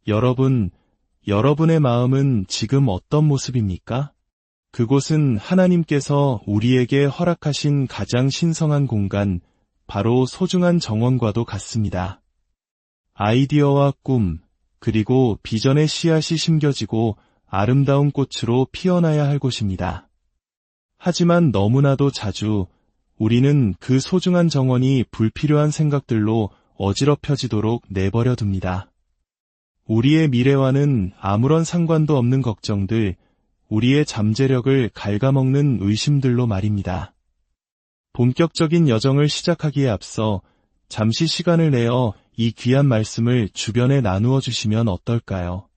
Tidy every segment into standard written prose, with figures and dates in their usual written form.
여러분, 여러분의 마음은 지금 어떤 모습입니까? 그곳은 하나님께서 우리에게 허락하신 가장 신성한 공간, 바로 소중한 정원과도 같습니다. 아이디어와 꿈, 그리고 비전의 씨앗이 심겨지고 아름다운 꽃으로 피어나야 할 곳입니다. 하지만 너무나도 자주 우리는 그 소중한 정원이 불필요한 생각들로 어지럽혀지도록 내버려 둡니다. 우리의 미래와는 아무런 상관도 없는 걱정들, 우리의 잠재력을 갉아먹는 의심들로 말입니다. 본격적인 여정을 시작하기에 앞서 잠시 시간을 내어 이 귀한 말씀을 주변에 나누어 주시면 어떨까요?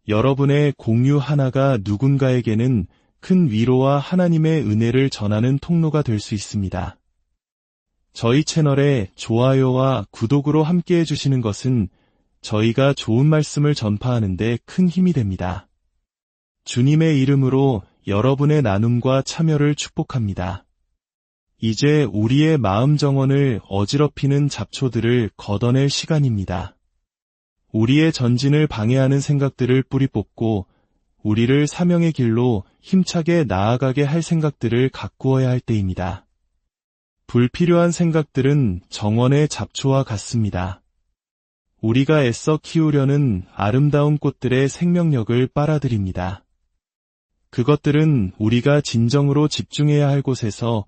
여러분의 공유 하나가 누군가에게는 큰 위로와 하나님의 은혜를 전하는 통로가 될 수 있습니다. 저희 채널에 좋아요와 구독으로 함께해 주시는 것은 저희가 좋은 말씀을 전파하는 데 큰 힘이 됩니다. 주님의 이름으로 여러분의 나눔과 참여를 축복합니다. 이제 우리의 마음 정원을 어지럽히는 잡초들을 걷어낼 시간입니다. 우리의 전진을 방해하는 생각들을 뿌리 뽑고 우리를 사명의 길로 힘차게 나아가게 할 생각들을 가꾸어야 할 때입니다. 불필요한 생각들은 정원의 잡초와 같습니다. 우리가 애써 키우려는 아름다운 꽃들의 생명력을 빨아들입니다. 그것들은 우리가 진정으로 집중해야 할 곳에서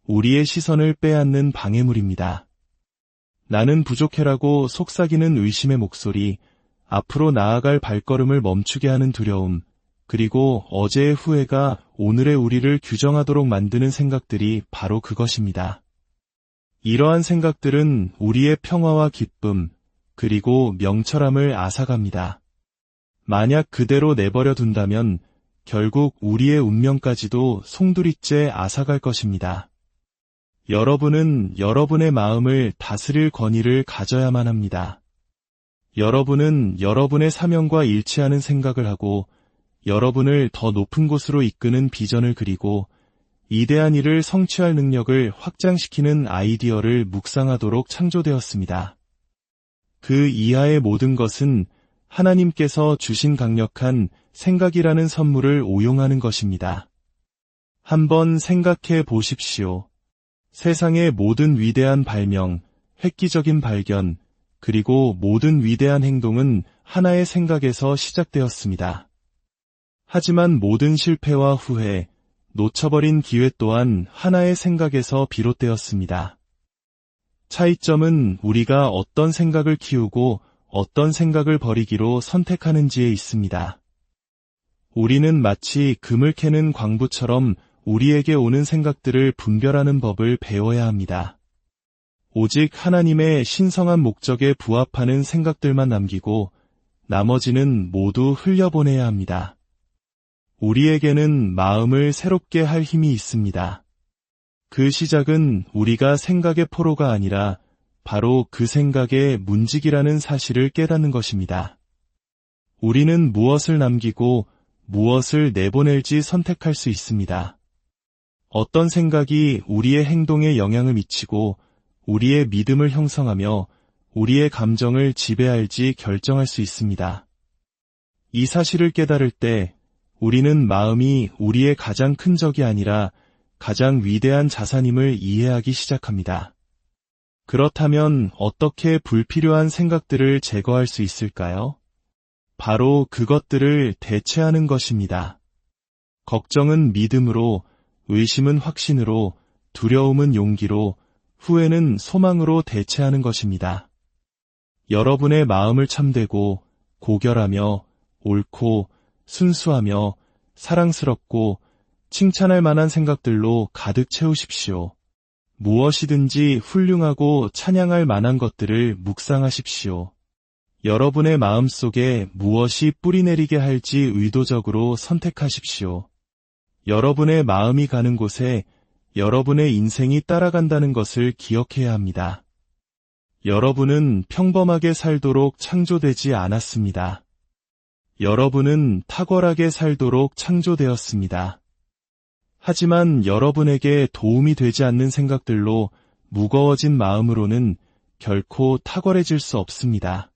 우리의 시선을 빼앗는 방해물입니다. 나는 부족해라고 속삭이는 의심의 목소리, 앞으로 나아갈 발걸음을 멈추게 하는 두려움, 그리고 어제의 후회가 오늘의 우리를 규정하도록 만드는 생각들이 바로 그것입니다. 이러한 생각들은 우리의 평화와 기쁨, 그리고 명철함을 앗아갑니다. 만약 그대로 내버려 둔다면 결국 우리의 운명까지도 송두리째 앗아갈 것입니다. 여러분은 여러분의 마음을 다스릴 권위를 가져야만 합니다. 여러분은 여러분의 사명과 일치하는 생각을 하고 여러분을 더 높은 곳으로 이끄는 비전을 그리고 이대한 일을 성취할 능력을 확장시키는 아이디어를 묵상하도록 창조되었습니다. 그 이하의 모든 것은 하나님께서 주신 강력한 생각이라는 선물을 오용하는 것입니다. 한번 생각해 보십시오. 세상의 모든 위대한 발명, 획기적인 발견, 그리고 모든 위대한 행동은 하나의 생각에서 시작되었습니다. 하지만 모든 실패와 후회, 놓쳐버린 기회 또한 하나의 생각에서 비롯되었습니다. 차이점은 우리가 어떤 생각을 키우고 어떤 생각을 버리기로 선택하는지에 있습니다. 우리는 마치 금을 캐는 광부처럼 우리에게 오는 생각들을 분별하는 법을 배워야 합니다. 오직 하나님의 신성한 목적에 부합하는 생각들만 남기고 나머지는 모두 흘려보내야 합니다. 우리에게는 마음을 새롭게 할 힘이 있습니다. 그 시작은 우리가 생각의 포로가 아니라 바로 그 생각의 문직이라는 사실을 깨닫는 것입니다. 우리는 무엇을 남기고 무엇을 내보낼지 선택할 수 있습니다. 어떤 생각이 우리의 행동에 영향을 미치고 우리의 믿음을 형성하며 우리의 감정을 지배할지 결정할 수 있습니다. 이 사실을 깨달을 때 우리는 마음이 우리의 가장 큰 적이 아니라 가장 위대한 자산임을 이해하기 시작합니다. 그렇다면 어떻게 불필요한 생각들을 제거할 수 있을까요? 바로 그것들을 대체하는 것입니다. 걱정은 믿음으로, 의심은 확신으로, 두려움은 용기로, 후회는 소망으로 대체하는 것입니다. 여러분의 마음을 참되고 고결하며 옳고 순수하며 사랑스럽고 칭찬할 만한 생각들로 가득 채우십시오. 무엇이든지 훌륭하고 찬양할 만한 것들을 묵상하십시오. 여러분의 마음속에 무엇이 뿌리내리게 할지 의도적으로 선택하십시오. 여러분의 마음이 가는 곳에 여러분의 인생이 따라간다는 것을 기억해야 합니다. 여러분은 평범하게 살도록 창조되지 않았습니다. 여러분은 탁월하게 살도록 창조되었습니다. 하지만 여러분에게 도움이 되지 않는 생각들로 무거워진 마음으로는 결코 탁월해질 수 없습니다.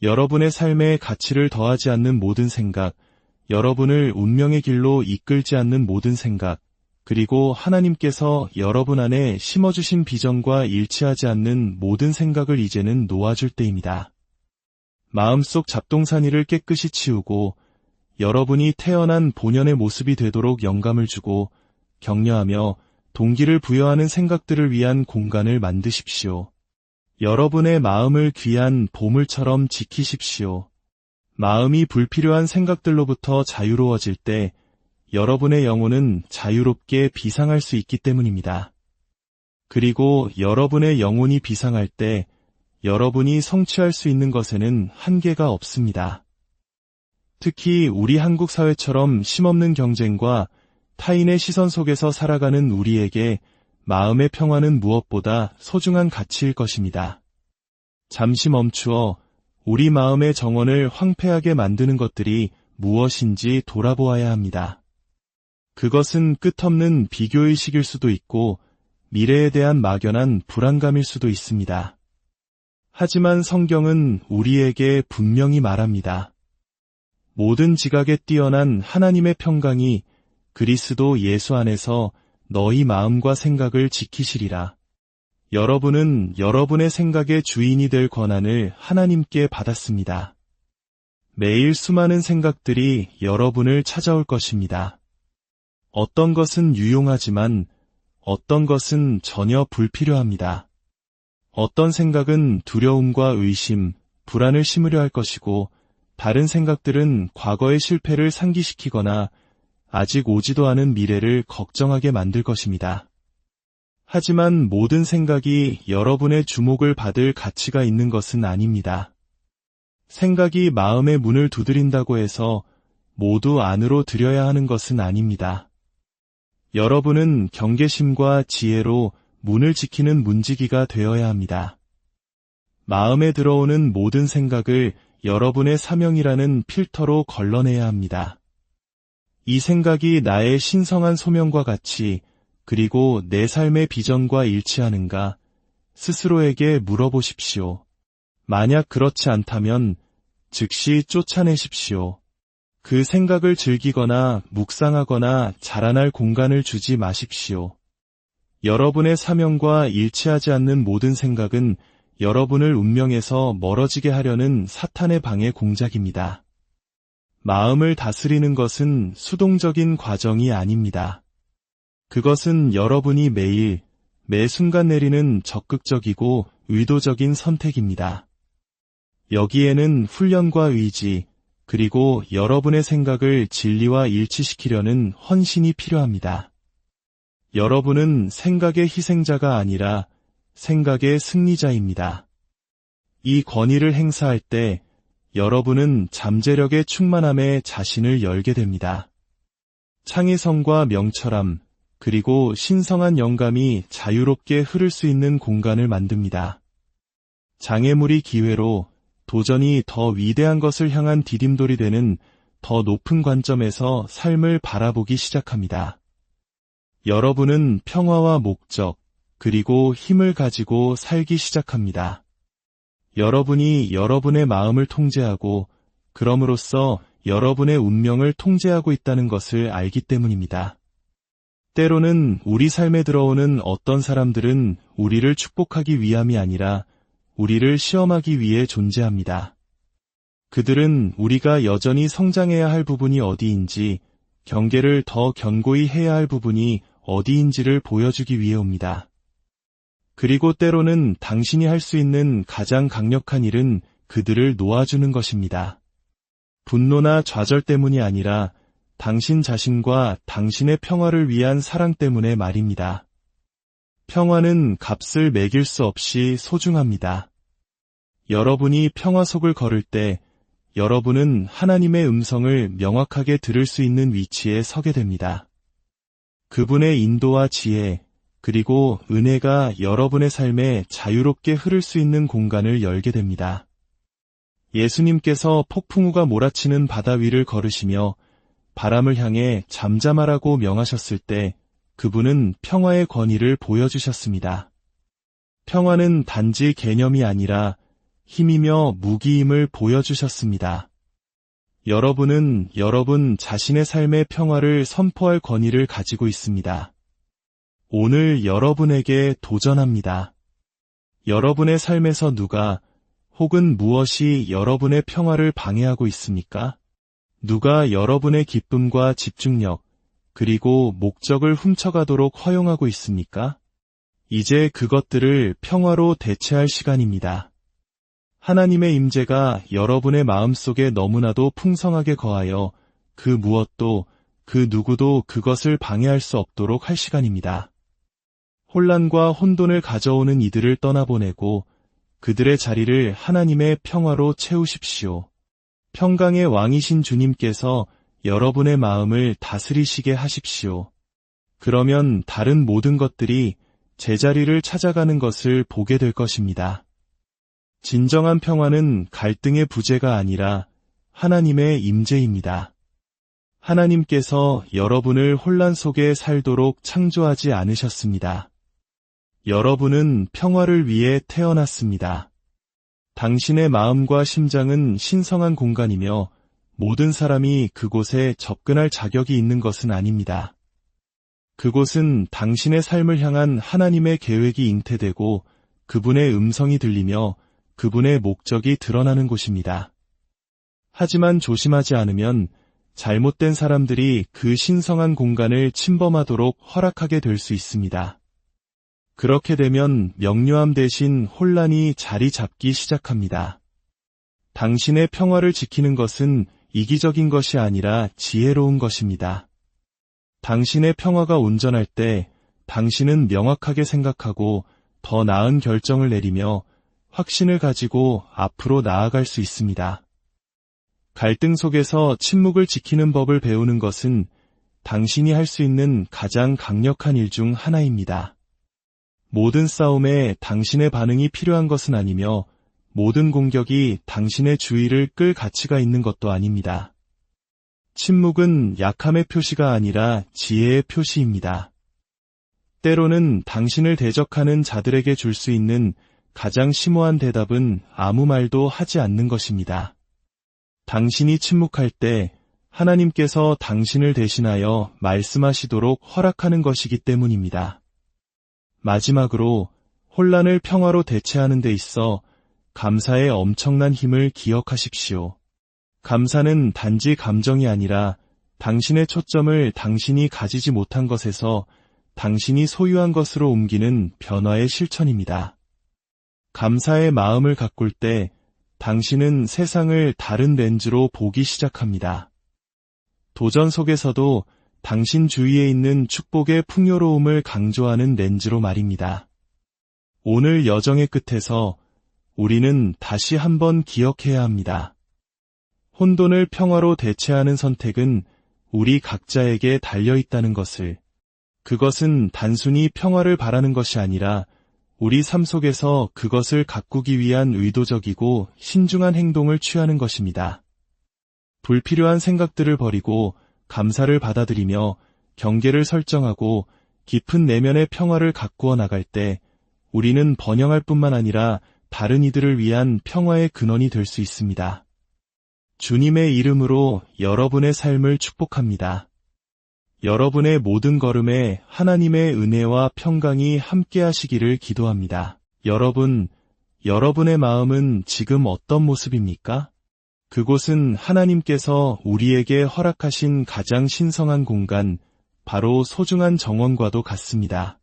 여러분의 삶에 가치를 더하지 않는 모든 생각, 여러분을 운명의 길로 이끌지 않는 모든 생각, 그리고 하나님께서 여러분 안에 심어주신 비전과 일치하지 않는 모든 생각을 이제는 놓아줄 때입니다. 마음속 잡동사니를 깨끗이 치우고 여러분이 태어난 본연의 모습이 되도록 영감을 주고 격려하며 동기를 부여하는 생각들을 위한 공간을 만드십시오. 여러분의 마음을 귀한 보물처럼 지키십시오. 마음이 불필요한 생각들로부터 자유로워질 때 여러분의 영혼은 자유롭게 비상할 수 있기 때문입니다. 그리고 여러분의 영혼이 비상할 때 여러분이 성취할 수 있는 것에는 한계가 없습니다. 특히 우리 한국 사회처럼 힘없는 경쟁과 타인의 시선 속에서 살아가는 우리에게 마음의 평화는 무엇보다 소중한 가치일 것입니다. 잠시 멈추어 우리 마음의 정원을 황폐하게 만드는 것들이 무엇인지 돌아보아야 합니다. 그것은 끝없는 비교의식일 수도 있고 미래에 대한 막연한 불안감일 수도 있습니다. 하지만 성경은 우리에게 분명히 말합니다. 모든 지각에 뛰어난 하나님의 평강이 그리스도 예수 안에서 너희 마음과 생각을 지키시리라. 여러분은 여러분의 생각의 주인이 될 권한을 하나님께 받았습니다. 매일 수많은 생각들이 여러분을 찾아올 것입니다. 어떤 것은 유용하지만 어떤 것은 전혀 불필요합니다. 어떤 생각은 두려움과 의심, 불안을 심으려 할 것이고 다른 생각들은 과거의 실패를 상기시키거나 아직 오지도 않은 미래를 걱정하게 만들 것입니다. 하지만 모든 생각이 여러분의 주목을 받을 가치가 있는 것은 아닙니다. 생각이 마음의 문을 두드린다고 해서 모두 안으로 들여야 하는 것은 아닙니다. 여러분은 경계심과 지혜로 문을 지키는 문지기가 되어야 합니다. 마음에 들어오는 모든 생각을 여러분의 사명이라는 필터로 걸러내야 합니다. 이 생각이 나의 신성한 소명과 같이 그리고 내 삶의 비전과 일치하는가 스스로에게 물어보십시오. 만약 그렇지 않다면 즉시 쫓아내십시오. 그 생각을 즐기거나 묵상하거나 자라날 공간을 주지 마십시오. 여러분의 사명과 일치하지 않는 모든 생각은 여러분을 운명에서 멀어지게 하려는 사탄의 방해 공작입니다. 마음을 다스리는 것은 수동적인 과정이 아닙니다. 그것은 여러분이 매일, 매 순간 내리는 적극적이고 의도적인 선택입니다. 여기에는 훈련과 의지, 그리고 여러분의 생각을 진리와 일치시키려는 헌신이 필요합니다. 여러분은 생각의 희생자가 아니라 생각의 승리자입니다. 이 권위를 행사할 때 여러분은 잠재력의 충만함에 자신을 열게 됩니다. 창의성과 명철함, 그리고 신성한 영감이 자유롭게 흐를 수 있는 공간을 만듭니다. 장애물이 기회로 도전이 더 위대한 것을 향한 디딤돌이 되는 더 높은 관점에서 삶을 바라보기 시작합니다. 여러분은 평화와 목적, 그리고 힘을 가지고 살기 시작합니다. 여러분이 여러분의 마음을 통제하고 그럼으로써 여러분의 운명을 통제하고 있다는 것을 알기 때문입니다. 때로는 우리 삶에 들어오는 어떤 사람들은 우리를 축복하기 위함이 아니라 우리를 시험하기 위해 존재합니다. 그들은 우리가 여전히 성장해야 할 부분이 어디인지, 경계를 더 견고히 해야 할 부분이 어디인지를 보여주기 위해 옵니다. 그리고 때로는 당신이 할 수 있는 가장 강력한 일은 그들을 놓아주는 것입니다. 분노나 좌절 때문이 아니라 당신 자신과 당신의 평화를 위한 사랑 때문에 말입니다. 평화는 값을 매길 수 없이 소중합니다. 여러분이 평화 속을 걸을 때 여러분은 하나님의 음성을 명확하게 들을 수 있는 위치에 서게 됩니다. 그분의 인도와 지혜, 그리고 은혜가 여러분의 삶에 자유롭게 흐를 수 있는 공간을 열게 됩니다. 예수님께서 폭풍우가 몰아치는 바다 위를 걸으시며 바람을 향해 잠잠하라고 명하셨을 때 그분은 평화의 권위를 보여주셨습니다. 평화는 단지 개념이 아니라 힘이며 무기임을 보여주셨습니다. 여러분은 여러분 자신의 삶의 평화를 선포할 권위를 가지고 있습니다. 오늘 여러분에게 도전합니다. 여러분의 삶에서 누가 혹은 무엇이 여러분의 평화를 방해하고 있습니까? 누가 여러분의 기쁨과 집중력, 그리고 목적을 훔쳐가도록 허용하고 있습니까? 이제 그것들을 평화로 대체할 시간입니다. 하나님의 임재가 여러분의 마음속에 너무나도 풍성하게 거하여 그 무엇도, 그 누구도 그것을 방해할 수 없도록 할 시간입니다. 혼란과 혼돈을 가져오는 이들을 떠나보내고 그들의 자리를 하나님의 평화로 채우십시오. 평강의 왕이신 주님께서 여러분의 마음을 다스리시게 하십시오. 그러면 다른 모든 것들이 제자리를 찾아가는 것을 보게 될 것입니다. 진정한 평화는 갈등의 부재가 아니라 하나님의 임재입니다. 하나님께서 여러분을 혼란 속에 살도록 창조하지 않으셨습니다. 여러분은 평화를 위해 태어났습니다. 당신의 마음과 심장은 신성한 공간이며 모든 사람이 그곳에 접근할 자격이 있는 것은 아닙니다. 그곳은 당신의 삶을 향한 하나님의 계획이 잉태되고 그분의 음성이 들리며 그분의 목적이 드러나는 곳입니다. 하지만 조심하지 않으면 잘못된 사람들이 그 신성한 공간을 침범하도록 허락하게 될 수 있습니다. 그렇게 되면 명료함 대신 혼란이 자리 잡기 시작합니다. 당신의 평화를 지키는 것은 이기적인 것이 아니라 지혜로운 것입니다. 당신의 평화가 온전할 때 당신은 명확하게 생각하고 더 나은 결정을 내리며 확신을 가지고 앞으로 나아갈 수 있습니다. 갈등 속에서 침묵을 지키는 법을 배우는 것은 당신이 할 수 있는 가장 강력한 일 중 하나입니다. 모든 싸움에 당신의 반응이 필요한 것은 아니며 모든 공격이 당신의 주의를 끌 가치가 있는 것도 아닙니다. 침묵은 약함의 표시가 아니라 지혜의 표시입니다. 때로는 당신을 대적하는 자들에게 줄 수 있는 가장 심오한 대답은 아무 말도 하지 않는 것입니다. 당신이 침묵할 때 하나님께서 당신을 대신하여 말씀하시도록 허락하는 것이기 때문입니다. 마지막으로 혼란을 평화로 대체하는 데 있어 감사의 엄청난 힘을 기억하십시오. 감사는 단지 감정이 아니라 당신의 초점을 당신이 가지지 못한 것에서 당신이 소유한 것으로 옮기는 변화의 실천입니다. 감사의 마음을 가꿀 때 당신은 세상을 다른 렌즈로 보기 시작합니다. 도전 속에서도 당신 주위에 있는 축복의 풍요로움을 강조하는 렌즈로 말입니다. 오늘 여정의 끝에서 우리는 다시 한번 기억해야 합니다. 혼돈을 평화로 대체하는 선택은 우리 각자에게 달려있다는 것을. 그것은 단순히 평화를 바라는 것이 아니라 우리 삶 속에서 그것을 가꾸기 위한 의도적이고 신중한 행동을 취하는 것입니다. 불필요한 생각들을 버리고 감사를 받아들이며 경계를 설정하고 깊은 내면의 평화를 가꾸어 나갈 때 우리는 번영할 뿐만 아니라 다른 이들을 위한 평화의 근원이 될 수 있습니다. 주님의 이름으로 여러분의 삶을 축복합니다. 여러분의 모든 걸음에 하나님의 은혜와 평강이 함께하시기를 기도합니다. 여러분의 마음은 지금 어떤 모습입니까? 그곳은 하나님께서 우리에게 허락하신 가장 신성한 공간, 바로 소중한 정원과도 같습니다.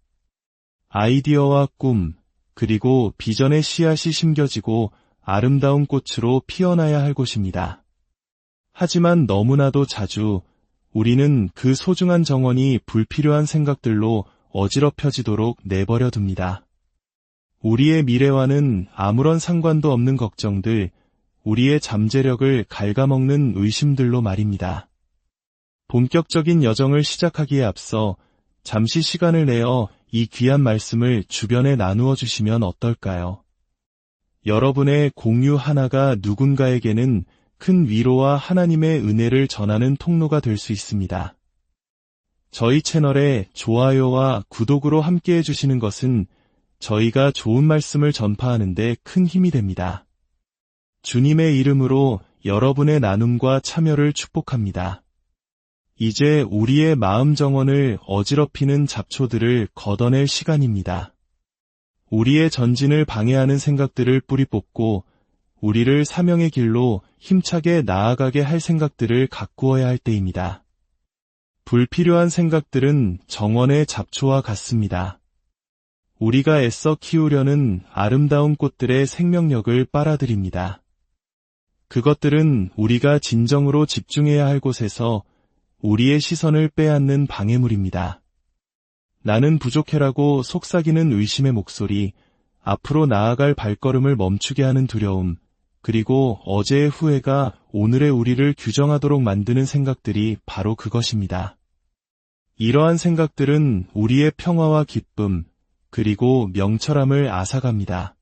아이디어와 꿈, 그리고 비전의 씨앗이 심겨지고 아름다운 꽃으로 피어나야 할 곳입니다. 하지만 너무나도 자주 우리는 그 소중한 정원이 불필요한 생각들로 어지럽혀지도록 내버려 둡니다. 우리의 미래와는 아무런 상관도 없는 걱정들, 우리의 잠재력을 갉아먹는 의심들로 말입니다. 본격적인 여정을 시작하기에 앞서 잠시 시간을 내어 이 귀한 말씀을 주변에 나누어 주시면 어떨까요? 여러분의 공유 하나가 누군가에게는 큰 위로와 하나님의 은혜를 전하는 통로가 될 수 있습니다. 저희 채널에 좋아요와 구독으로 함께해 주시는 것은 저희가 좋은 말씀을 전파하는 데 큰 힘이 됩니다. 주님의 이름으로 여러분의 나눔과 참여를 축복합니다. 이제 우리의 마음 정원을 어지럽히는 잡초들을 걷어낼 시간입니다. 우리의 전진을 방해하는 생각들을 뿌리 뽑고 우리를 사명의 길로 힘차게 나아가게 할 생각들을 가꾸어야 할 때입니다. 불필요한 생각들은 정원의 잡초와 같습니다. 우리가 애써 키우려는 아름다운 꽃들의 생명력을 빨아들입니다. 그것들은 우리가 진정으로 집중해야 할 곳에서 우리의 시선을 빼앗는 방해물입니다. 나는 부족해라고 속삭이는 의심의 목소리, 앞으로 나아갈 발걸음을 멈추게 하는 두려움, 그리고 어제의 후회가 오늘의 우리를 규정하도록 만드는 생각들이 바로 그것입니다. 이러한 생각들은 우리의 평화와 기쁨, 그리고 명철함을 앗아갑니다.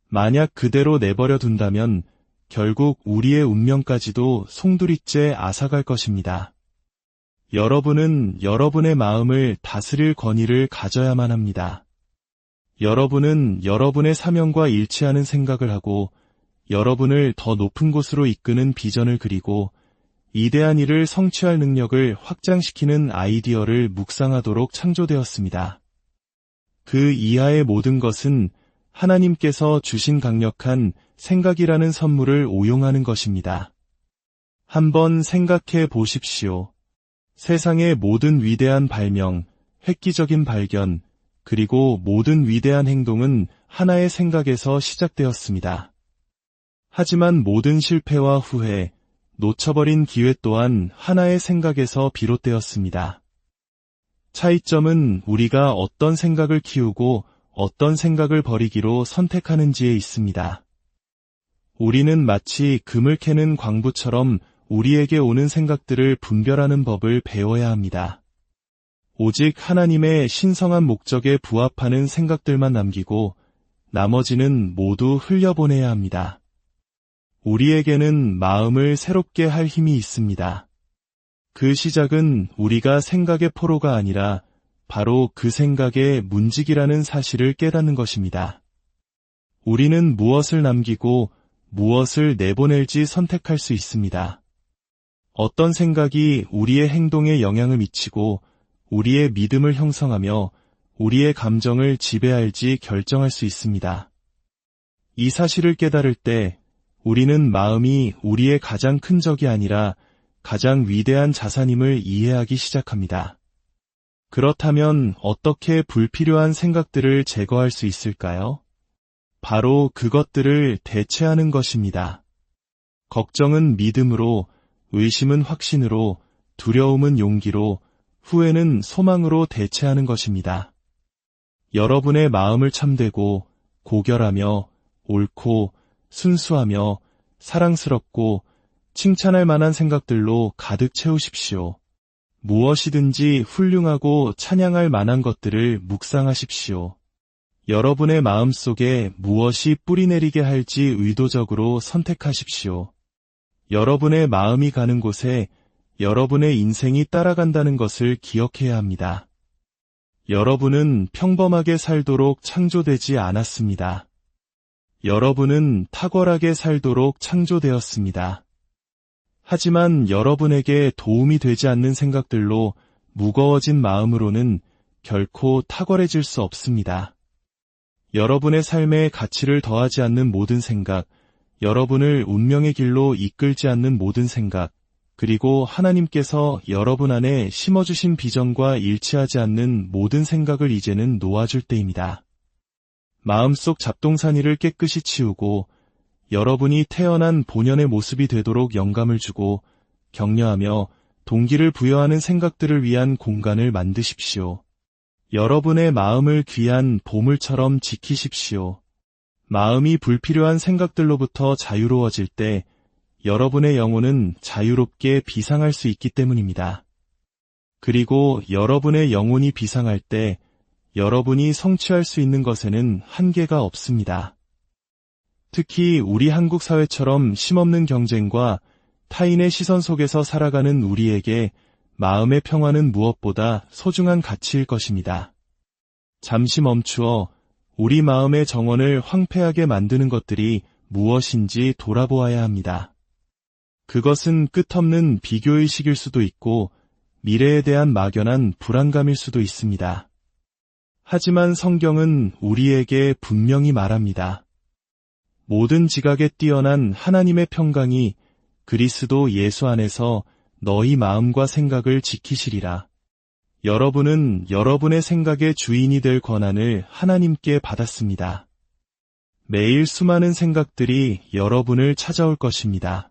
만약 그대로 내버려 둔다면 결국 우리의 운명까지도 송두리째 앗아갈 것입니다. 여러분은 여러분의 마음을 다스릴 권위를 가져야만 합니다. 여러분은 여러분의 사명과 일치하는 생각을 하고 여러분을 더 높은 곳으로 이끄는 비전을 그리고 이대한 일을 성취할 능력을 확장시키는 아이디어를 묵상하도록 창조되었습니다. 그 이하의 모든 것은 하나님께서 주신 강력한 생각이라는 선물을 오용하는 것입니다. 한번 생각해 보십시오. 세상의 모든 위대한 발명, 획기적인 발견, 그리고 모든 위대한 행동은 하나의 생각에서 시작되었습니다. 하지만 모든 실패와 후회, 놓쳐버린 기회 또한 하나의 생각에서 비롯되었습니다. 차이점은 우리가 어떤 생각을 키우고 어떤 생각을 버리기로 선택하는지에 있습니다. 우리는 마치 금을 캐는 광부처럼 우리에게 오는 생각들을 분별하는 법을 배워야 합니다. 오직 하나님의 신성한 목적에 부합하는 생각들만 남기고 나머지는 모두 흘려보내야 합니다. 우리에게는 마음을 새롭게 할 힘이 있습니다. 그 시작은 우리가 생각의 포로가 아니라 바로 그 생각의 문직이라는 사실을 깨닫는 것입니다. 우리는 무엇을 남기고 무엇을 내보낼지 선택할 수 있습니다. 어떤 생각이 우리의 행동에 영향을 미치고 우리의 믿음을 형성하며 우리의 감정을 지배할지 결정할 수 있습니다. 이 사실을 깨달을 때 우리는 마음이 우리의 가장 큰 적이 아니라 가장 위대한 자산임을 이해하기 시작합니다. 그렇다면 어떻게 불필요한 생각들을 제거할 수 있을까요? 바로 그것들을 대체하는 것입니다. 걱정은 믿음으로, 의심은 확신으로, 두려움은 용기로, 후회는 소망으로 대체하는 것입니다. 여러분의 마음을 참되고 고결하며 옳고 순수하며 사랑스럽고 칭찬할 만한 생각들로 가득 채우십시오. 무엇이든지 훌륭하고 찬양할 만한 것들을 묵상하십시오. 여러분의 마음속에 무엇이 뿌리내리게 할지 의도적으로 선택하십시오. 여러분의 마음이 가는 곳에 여러분의 인생이 따라간다는 것을 기억해야 합니다. 여러분은 평범하게 살도록 창조되지 않았습니다. 여러분은 탁월하게 살도록 창조되었습니다. 하지만 여러분에게 도움이 되지 않는 생각들로 무거워진 마음으로는 결코 탁월해질 수 없습니다. 여러분의 삶에 가치를 더하지 않는 모든 생각, 여러분을 운명의 길로 이끌지 않는 모든 생각, 그리고 하나님께서 여러분 안에 심어주신 비전과 일치하지 않는 모든 생각을 이제는 놓아줄 때입니다. 마음속 잡동사니를 깨끗이 치우고 여러분이 태어난 본연의 모습이 되도록 영감을 주고 격려하며 동기를 부여하는 생각들을 위한 공간을 만드십시오. 여러분의 마음을 귀한 보물처럼 지키십시오. 마음이 불필요한 생각들로부터 자유로워질 때 여러분의 영혼은 자유롭게 비상할 수 있기 때문입니다. 그리고 여러분의 영혼이 비상할 때 여러분이 성취할 수 있는 것에는 한계가 없습니다. 특히 우리 한국 사회처럼 쉼없는 경쟁과 타인의 시선 속에서 살아가는 우리에게 마음의 평화는 무엇보다 소중한 가치일 것입니다. 잠시 멈추어 우리 마음의 정원을 황폐하게 만드는 것들이 무엇인지 돌아보아야 합니다. 그것은 끝없는 비교의식일 수도 있고 미래에 대한 막연한 불안감일 수도 있습니다. 하지만 성경은 우리에게 분명히 말합니다. 모든 지각에 뛰어난 하나님의 평강이 그리스도 예수 안에서 너희 마음과 생각을 지키시리라. 여러분은 여러분의 생각의 주인이 될 권한을 하나님께 받았습니다. 매일 수많은 생각들이 여러분을 찾아올 것입니다.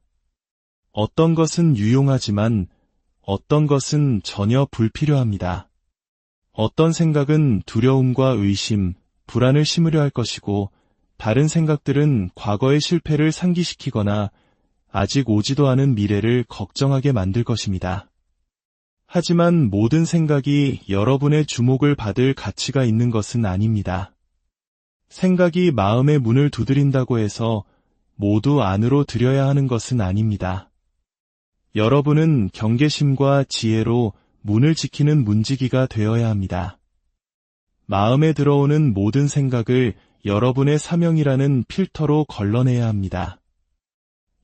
어떤 것은 유용하지만 어떤 것은 전혀 불필요합니다. 어떤 생각은 두려움과 의심, 불안을 심으려 할 것이고 다른 생각들은 과거의 실패를 상기시키거나 아직 오지도 않은 미래를 걱정하게 만들 것입니다. 하지만 모든 생각이 여러분의 주목을 받을 가치가 있는 것은 아닙니다. 생각이 마음의 문을 두드린다고 해서 모두 안으로 들여야 하는 것은 아닙니다. 여러분은 경계심과 지혜로 문을 지키는 문지기가 되어야 합니다. 마음에 들어오는 모든 생각을 여러분의 사명이라는 필터로 걸러내야 합니다.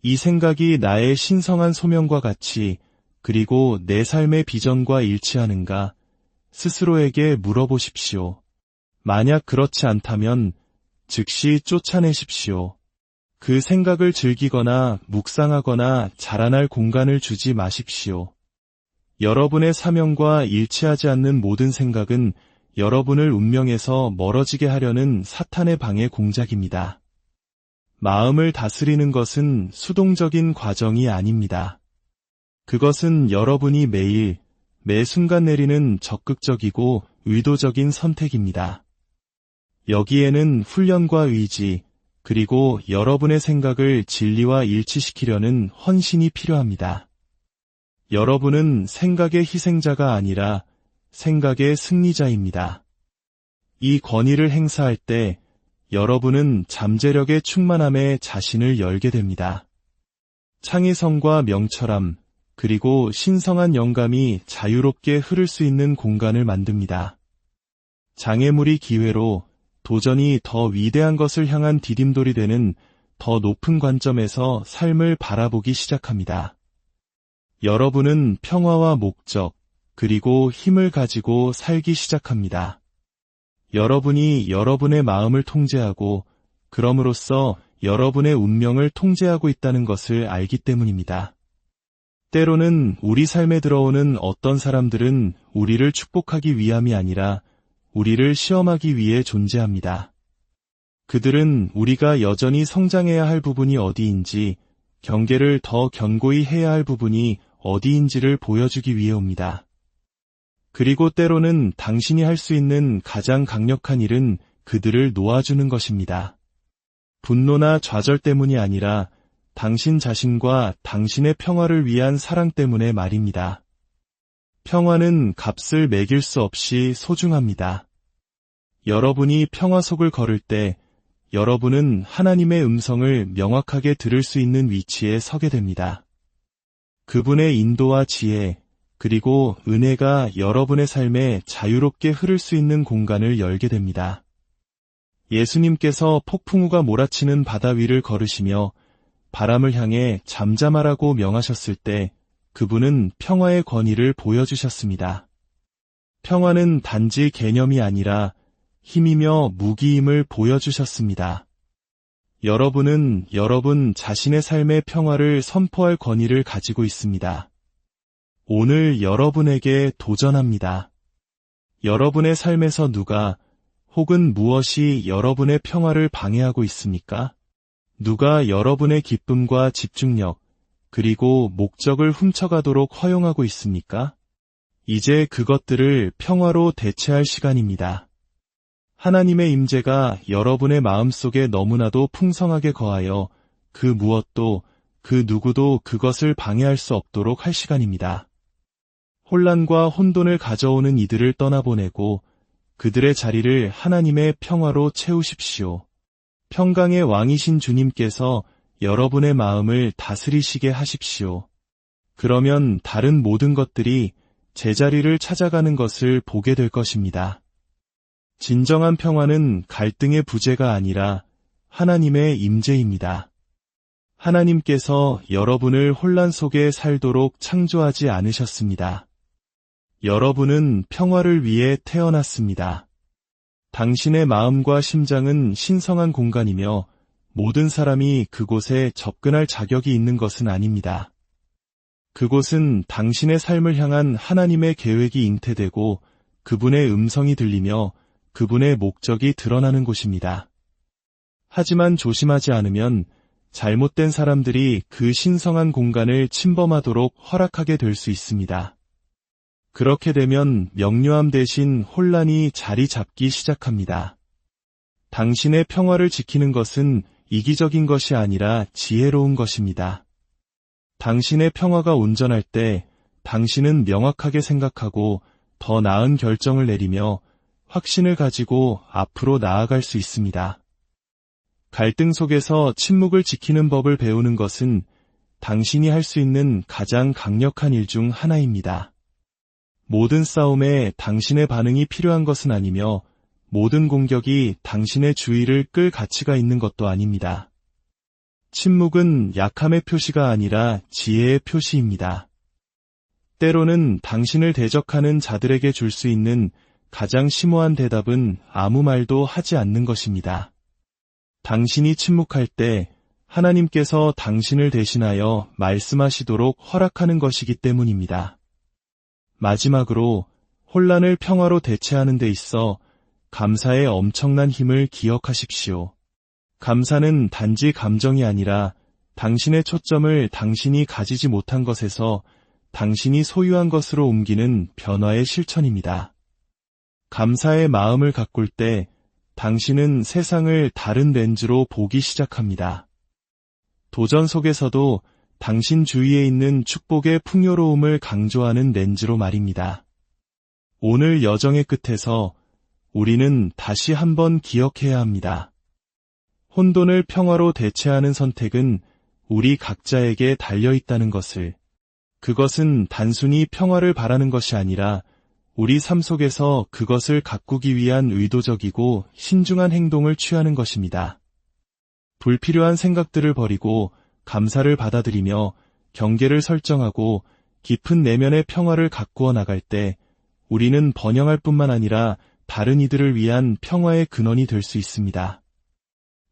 이 생각이 나의 신성한 소명과 같이 그리고 내 삶의 비전과 일치하는가 스스로에게 물어보십시오. 만약 그렇지 않다면 즉시 쫓아내십시오. 그 생각을 즐기거나 묵상하거나 자라날 공간을 주지 마십시오. 여러분의 사명과 일치하지 않는 모든 생각은 여러분을 운명에서 멀어지게 하려는 사탄의 방해 공작입니다. 마음을 다스리는 것은 수동적인 과정이 아닙니다. 그것은 여러분이 매일, 매 순간 내리는 적극적이고 의도적인 선택입니다. 여기에는 훈련과 의지, 그리고 여러분의 생각을 진리와 일치시키려는 헌신이 필요합니다. 여러분은 생각의 희생자가 아니라 생각의 승리자입니다. 이 권위를 행사할 때 여러분은 잠재력의 충만함에 자신을 열게 됩니다. 창의성과 명철함, 그리고 신성한 영감이 자유롭게 흐를 수 있는 공간을 만듭니다. 장애물이 기회로 도전이 더 위대한 것을 향한 디딤돌이 되는 더 높은 관점에서 삶을 바라보기 시작합니다. 여러분은 평화와 목적, 그리고 힘을 가지고 살기 시작합니다. 여러분이 여러분의 마음을 통제하고 그럼으로써 여러분의 운명을 통제하고 있다는 것을 알기 때문입니다. 때로는 우리 삶에 들어오는 어떤 사람들은 우리를 축복하기 위함이 아니라 우리를 시험하기 위해 존재합니다. 그들은 우리가 여전히 성장해야 할 부분이 어디인지, 경계를 더 견고히 해야 할 부분이 어디인지를 보여주기 위해 옵니다. 그리고 때로는 당신이 할 수 있는 가장 강력한 일은 그들을 놓아주는 것입니다. 분노나 좌절 때문이 아니라 당신 자신과 당신의 평화를 위한 사랑 때문에 말입니다. 평화는 값을 매길 수 없이 소중합니다. 여러분이 평화 속을 걸을 때 여러분은 하나님의 음성을 명확하게 들을 수 있는 위치에 서게 됩니다. 그분의 인도와 지혜, 그리고 은혜가 여러분의 삶에 자유롭게 흐를 수 있는 공간을 열게 됩니다. 예수님께서 폭풍우가 몰아치는 바다 위를 걸으시며 바람을 향해 잠잠하라고 명하셨을 때 그분은 평화의 권위를 보여주셨습니다. 평화는 단지 개념이 아니라 힘이며 무기임을 보여주셨습니다. 여러분은 여러분 자신의 삶의 평화를 선포할 권위를 가지고 있습니다. 오늘 여러분에게 도전합니다. 여러분의 삶에서 누가 혹은 무엇이 여러분의 평화를 방해하고 있습니까? 누가 여러분의 기쁨과 집중력, 그리고 목적을 훔쳐가도록 허용하고 있습니까? 이제 그것들을 평화로 대체할 시간입니다. 하나님의 임재가 여러분의 마음속에 너무나도 풍성하게 거하여 그 무엇도, 그 누구도 그것을 방해할 수 없도록 할 시간입니다. 혼란과 혼돈을 가져오는 이들을 떠나보내고 그들의 자리를 하나님의 평화로 채우십시오. 평강의 왕이신 주님께서 여러분의 마음을 다스리시게 하십시오. 그러면 다른 모든 것들이 제자리를 찾아가는 것을 보게 될 것입니다. 진정한 평화는 갈등의 부재가 아니라 하나님의 임재입니다. 하나님께서 여러분을 혼란 속에 살도록 창조하지 않으셨습니다. 여러분은 평화를 위해 태어났습니다. 당신의 마음과 심장은 신성한 공간이며 모든 사람이 그곳에 접근할 자격이 있는 것은 아닙니다. 그곳은 당신의 삶을 향한 하나님의 계획이 잉태되고 그분의 음성이 들리며 그분의 목적이 드러나는 곳입니다. 하지만 조심하지 않으면 잘못된 사람들이 그 신성한 공간을 침범하도록 허락하게 될 수 있습니다. 그렇게 되면 명료함 대신 혼란이 자리 잡기 시작합니다. 당신의 평화를 지키는 것은 이기적인 것이 아니라 지혜로운 것입니다. 당신의 평화가 온전할 때 당신은 명확하게 생각하고 더 나은 결정을 내리며 확신을 가지고 앞으로 나아갈 수 있습니다. 갈등 속에서 침묵을 지키는 법을 배우는 것은 당신이 할 수 있는 가장 강력한 일 중 하나입니다. 모든 싸움에 당신의 반응이 필요한 것은 아니며 모든 공격이 당신의 주의를 끌 가치가 있는 것도 아닙니다. 침묵은 약함의 표시가 아니라 지혜의 표시입니다. 때로는 당신을 대적하는 자들에게 줄 수 있는 가장 심오한 대답은 아무 말도 하지 않는 것입니다. 당신이 침묵할 때 하나님께서 당신을 대신하여 말씀하시도록 허락하는 것이기 때문입니다. 마지막으로 혼란을 평화로 대체하는 데 있어 감사의 엄청난 힘을 기억하십시오. 감사는 단지 감정이 아니라 당신의 초점을 당신이 가지지 못한 것에서 당신이 소유한 것으로 옮기는 변화의 실천입니다. 감사의 마음을 가꿀 때 당신은 세상을 다른 렌즈로 보기 시작합니다. 도전 속에서도 당신 주위에 있는 축복의 풍요로움을 강조하는 렌즈로 말입니다. 오늘 여정의 끝에서 우리는 다시 한번 기억해야 합니다. 혼돈을 평화로 대체하는 선택은 우리 각자에게 달려있다는 것을. 그것은 단순히 평화를 바라는 것이 아니라 우리 삶 속에서 그것을 가꾸기 위한 의도적이고 신중한 행동을 취하는 것입니다. 불필요한 생각들을 버리고 감사를 받아들이며 경계를 설정하고 깊은 내면의 평화를 가꾸어 나갈 때 우리는 번영할 뿐만 아니라 다른 이들을 위한 평화의 근원이 될 수 있습니다.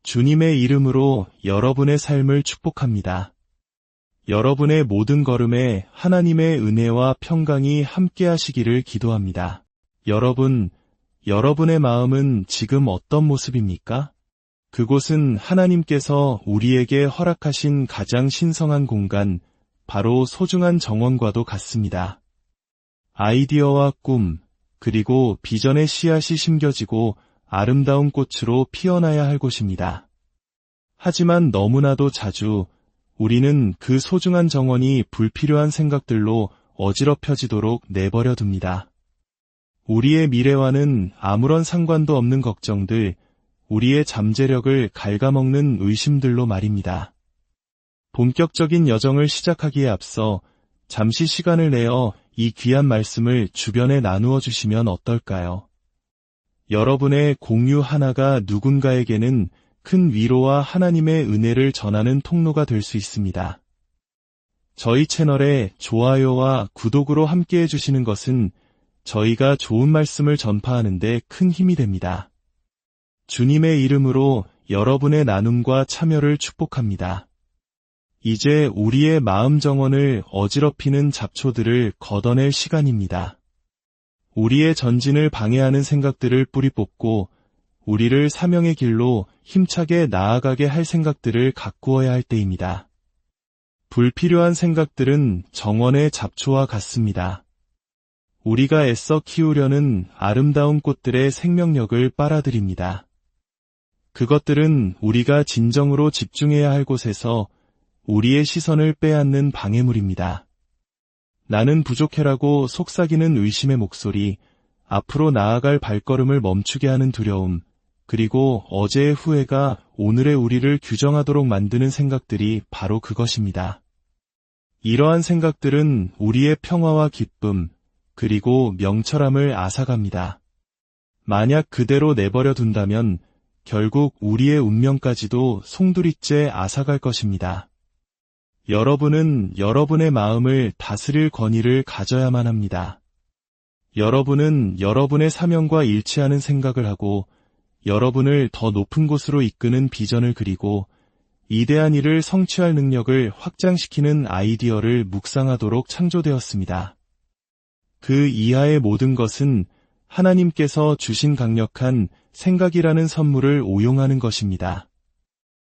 주님의 이름으로 여러분의 삶을 축복합니다. 여러분의 모든 걸음에 하나님의 은혜와 평강이 함께하시기를 기도합니다. 여러분의 마음은 지금 어떤 모습입니까? 그곳은 하나님께서 우리에게 허락하신 가장 신성한 공간, 바로 소중한 정원과도 같습니다. 아이디어와 꿈, 그리고 비전의 씨앗이 심겨지고 아름다운 꽃으로 피어나야 할 곳입니다. 하지만 너무나도 자주 우리는 그 소중한 정원이 불필요한 생각들로 어지럽혀지도록 내버려 둡니다. 우리의 미래와는 아무런 상관도 없는 걱정들, 우리의 잠재력을 갉아먹는 의심들로 말입니다. 본격적인 여정을 시작하기에 앞서 잠시 시간을 내어 이 귀한 말씀을 주변에 나누어 주시면 어떨까요? 여러분의 공유 하나가 누군가에게는 큰 위로와 하나님의 은혜를 전하는 통로가 될 수 있습니다. 저희 채널에 좋아요와 구독으로 함께해 주시는 것은 저희가 좋은 말씀을 전파하는 데 큰 힘이 됩니다. 주님의 이름으로 여러분의 나눔과 참여를 축복합니다. 이제 우리의 마음 정원을 어지럽히는 잡초들을 걷어낼 시간입니다. 우리의 전진을 방해하는 생각들을 뿌리 뽑고 우리를 사명의 길로 힘차게 나아가게 할 생각들을 가꾸어야 할 때입니다. 불필요한 생각들은 정원의 잡초와 같습니다. 우리가 애써 키우려는 아름다운 꽃들의 생명력을 빨아들입니다. 그것들은 우리가 진정으로 집중해야 할 곳에서 우리의 시선을 빼앗는 방해물입니다. 나는 부족해라고 속삭이는 의심의 목소리, 앞으로 나아갈 발걸음을 멈추게 하는 두려움, 그리고 어제의 후회가 오늘의 우리를 규정하도록 만드는 생각들이 바로 그것입니다. 이러한 생각들은 우리의 평화와 기쁨, 그리고 명철함을 앗아갑니다. 만약 그대로 내버려 둔다면 결국 우리의 운명까지도 송두리째 앗아갈 것입니다. 여러분은 여러분의 마음을 다스릴 권위를 가져야만 합니다. 여러분은 여러분의 사명과 일치하는 생각을 하고 여러분을 더 높은 곳으로 이끄는 비전을 그리고 이대한 일을 성취할 능력을 확장시키는 아이디어를 묵상하도록 창조되었습니다. 그 이하의 모든 것은 하나님께서 주신 강력한 생각이라는 선물을 오용하는 것입니다.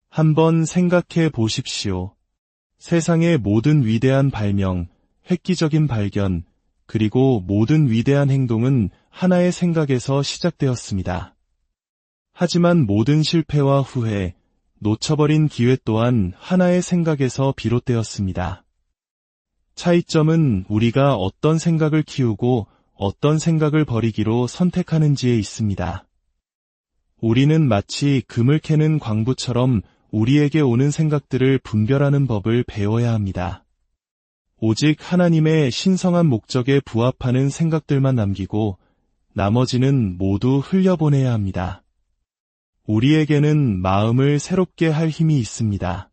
한번 생각해 보십시오. 세상의 모든 위대한 발명, 획기적인 발견, 그리고 모든 위대한 행동은 하나의 생각에서 시작되었습니다. 하지만 모든 실패와 후회, 놓쳐버린 기회 또한 하나의 생각에서 비롯되었습니다. 차이점은 우리가 어떤 생각을 키우고 어떤 생각을 버리기로 선택하는지에 있습니다. 우리는 마치 금을 캐는 광부처럼 우리에게 오는 생각들을 분별하는 법을 배워야 합니다. 오직 하나님의 신성한 목적에 부합하는 생각들만 남기고 나머지는 모두 흘려보내야 합니다. 우리에게는 마음을 새롭게 할 힘이 있습니다.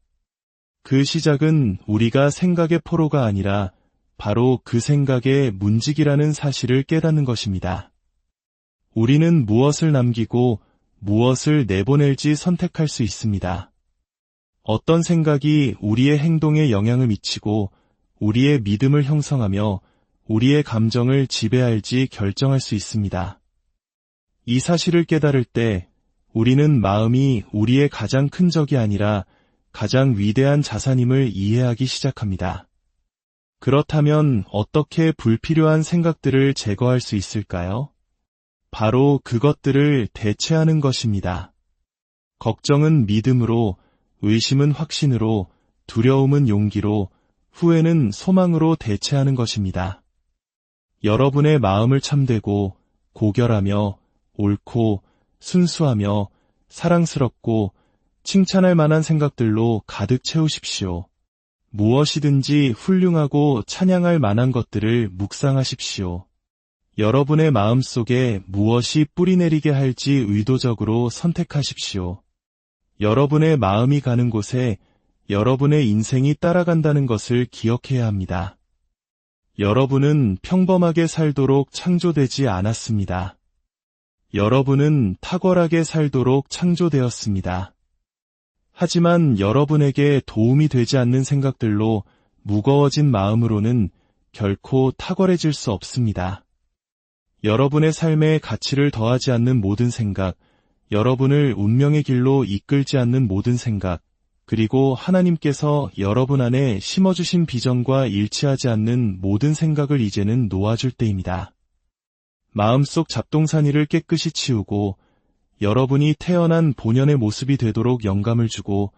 그 시작은 우리가 생각의 포로가 아니라 바로 그 생각의 문직이라는 사실을 깨닫는 것입니다. 우리는 무엇을 남기고 무엇을 내보낼지 선택할 수 있습니다. 어떤 생각이 우리의 행동에 영향을 미치고 우리의 믿음을 형성하며 우리의 감정을 지배할지 결정할 수 있습니다. 이 사실을 깨달을 때 우리는 마음이 우리의 가장 큰 적이 아니라 가장 위대한 자산임을 이해하기 시작합니다. 그렇다면 어떻게 불필요한 생각들을 제거할 수 있을까요? 바로 그것들을 대체하는 것입니다. 걱정은 믿음으로, 의심은 확신으로, 두려움은 용기로, 후회는 소망으로 대체하는 것입니다. 여러분의 마음을 참되고 고결하며 옳고 순수하며 사랑스럽고 칭찬할 만한 생각들로 가득 채우십시오. 무엇이든지 훌륭하고 찬양할 만한 것들을 묵상하십시오. 여러분의 마음속에 무엇이 뿌리내리게 할지 의도적으로 선택하십시오. 여러분의 마음이 가는 곳에 여러분의 인생이 따라간다는 것을 기억해야 합니다. 여러분은 평범하게 살도록 창조되지 않았습니다. 여러분은 탁월하게 살도록 창조되었습니다. 하지만 여러분에게 도움이 되지 않는 생각들로 무거워진 마음으로는 결코 탁월해질 수 없습니다. 여러분의 삶에 가치를 더하지 않는 모든 생각, 여러분을 운명의 길로 이끌지 않는 모든 생각, 그리고 하나님께서 여러분 안에 심어주신 비전과 일치하지 않는 모든 생각을 이제는 놓아줄 때입니다. 마음속 잡동사니를 깨끗이 치우고 여러분이 태어난 본연의 모습이 되도록 영감을 주고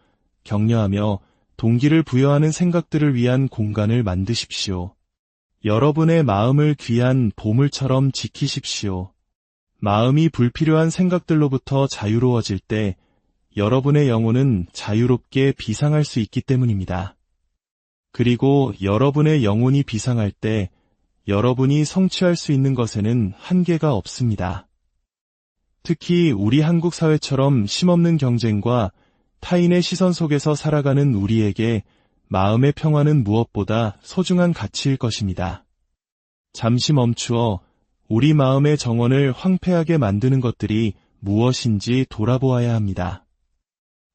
격려하며 동기를 부여하는 생각들을 위한 공간을 만드십시오. 여러분의 마음을 귀한 보물처럼 지키십시오. 마음이 불필요한 생각들로부터 자유로워질 때 여러분의 영혼은 자유롭게 비상할 수 있기 때문입니다. 그리고 여러분의 영혼이 비상할 때 여러분이 성취할 수 있는 것에는 한계가 없습니다. 특히 우리 한국 사회처럼 힘없는 경쟁과 타인의 시선 속에서 살아가는 우리에게 마음의 평화는 무엇보다 소중한 가치일 것입니다. 잠시 멈추어 우리 마음의 정원을 황폐하게 만드는 것들이 무엇인지 돌아보아야 합니다.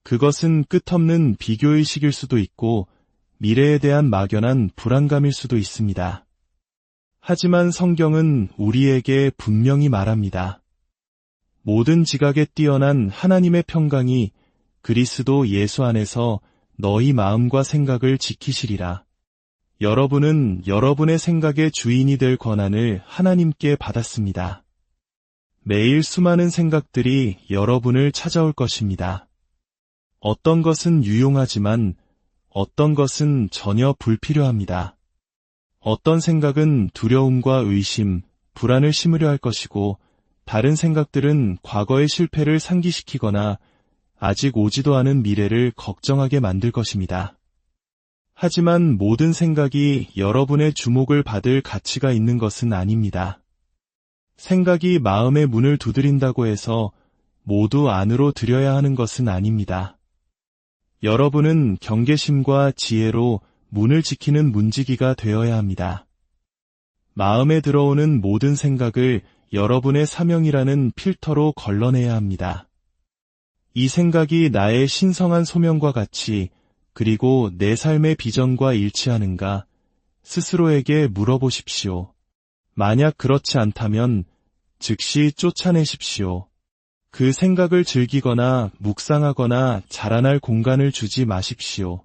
그것은 끝없는 비교의식일 수도 있고 미래에 대한 막연한 불안감일 수도 있습니다. 하지만 성경은 우리에게 분명히 말합니다. 모든 지각에 뛰어난 하나님의 평강이 그리스도 예수 안에서 너희 마음과 생각을 지키시리라. 여러분은 여러분의 생각의 주인이 될 권한을 하나님께 받았습니다. 매일 수많은 생각들이 여러분을 찾아올 것입니다. 어떤 것은 유용하지만 어떤 것은 전혀 불필요합니다. 어떤 생각은 두려움과 의심, 불안을 심으려 할 것이고 다른 생각들은 과거의 실패를 상기시키거나 아직 오지도 않은 미래를 걱정하게 만들 것입니다. 하지만 모든 생각이 여러분의 주목을 받을 가치가 있는 것은 아닙니다. 생각이 마음의 문을 두드린다고 해서 모두 안으로 들여야 하는 것은 아닙니다. 여러분은 경계심과 지혜로 문을 지키는 문지기가 되어야 합니다. 마음에 들어오는 모든 생각을 여러분의 사명이라는 필터로 걸러내야 합니다. 이 생각이 나의 신성한 소명과 같이 그리고 내 삶의 비전과 일치하는가 스스로에게 물어보십시오. 만약 그렇지 않다면 즉시 쫓아내십시오. 그 생각을 즐기거나 묵상하거나 자라날 공간을 주지 마십시오.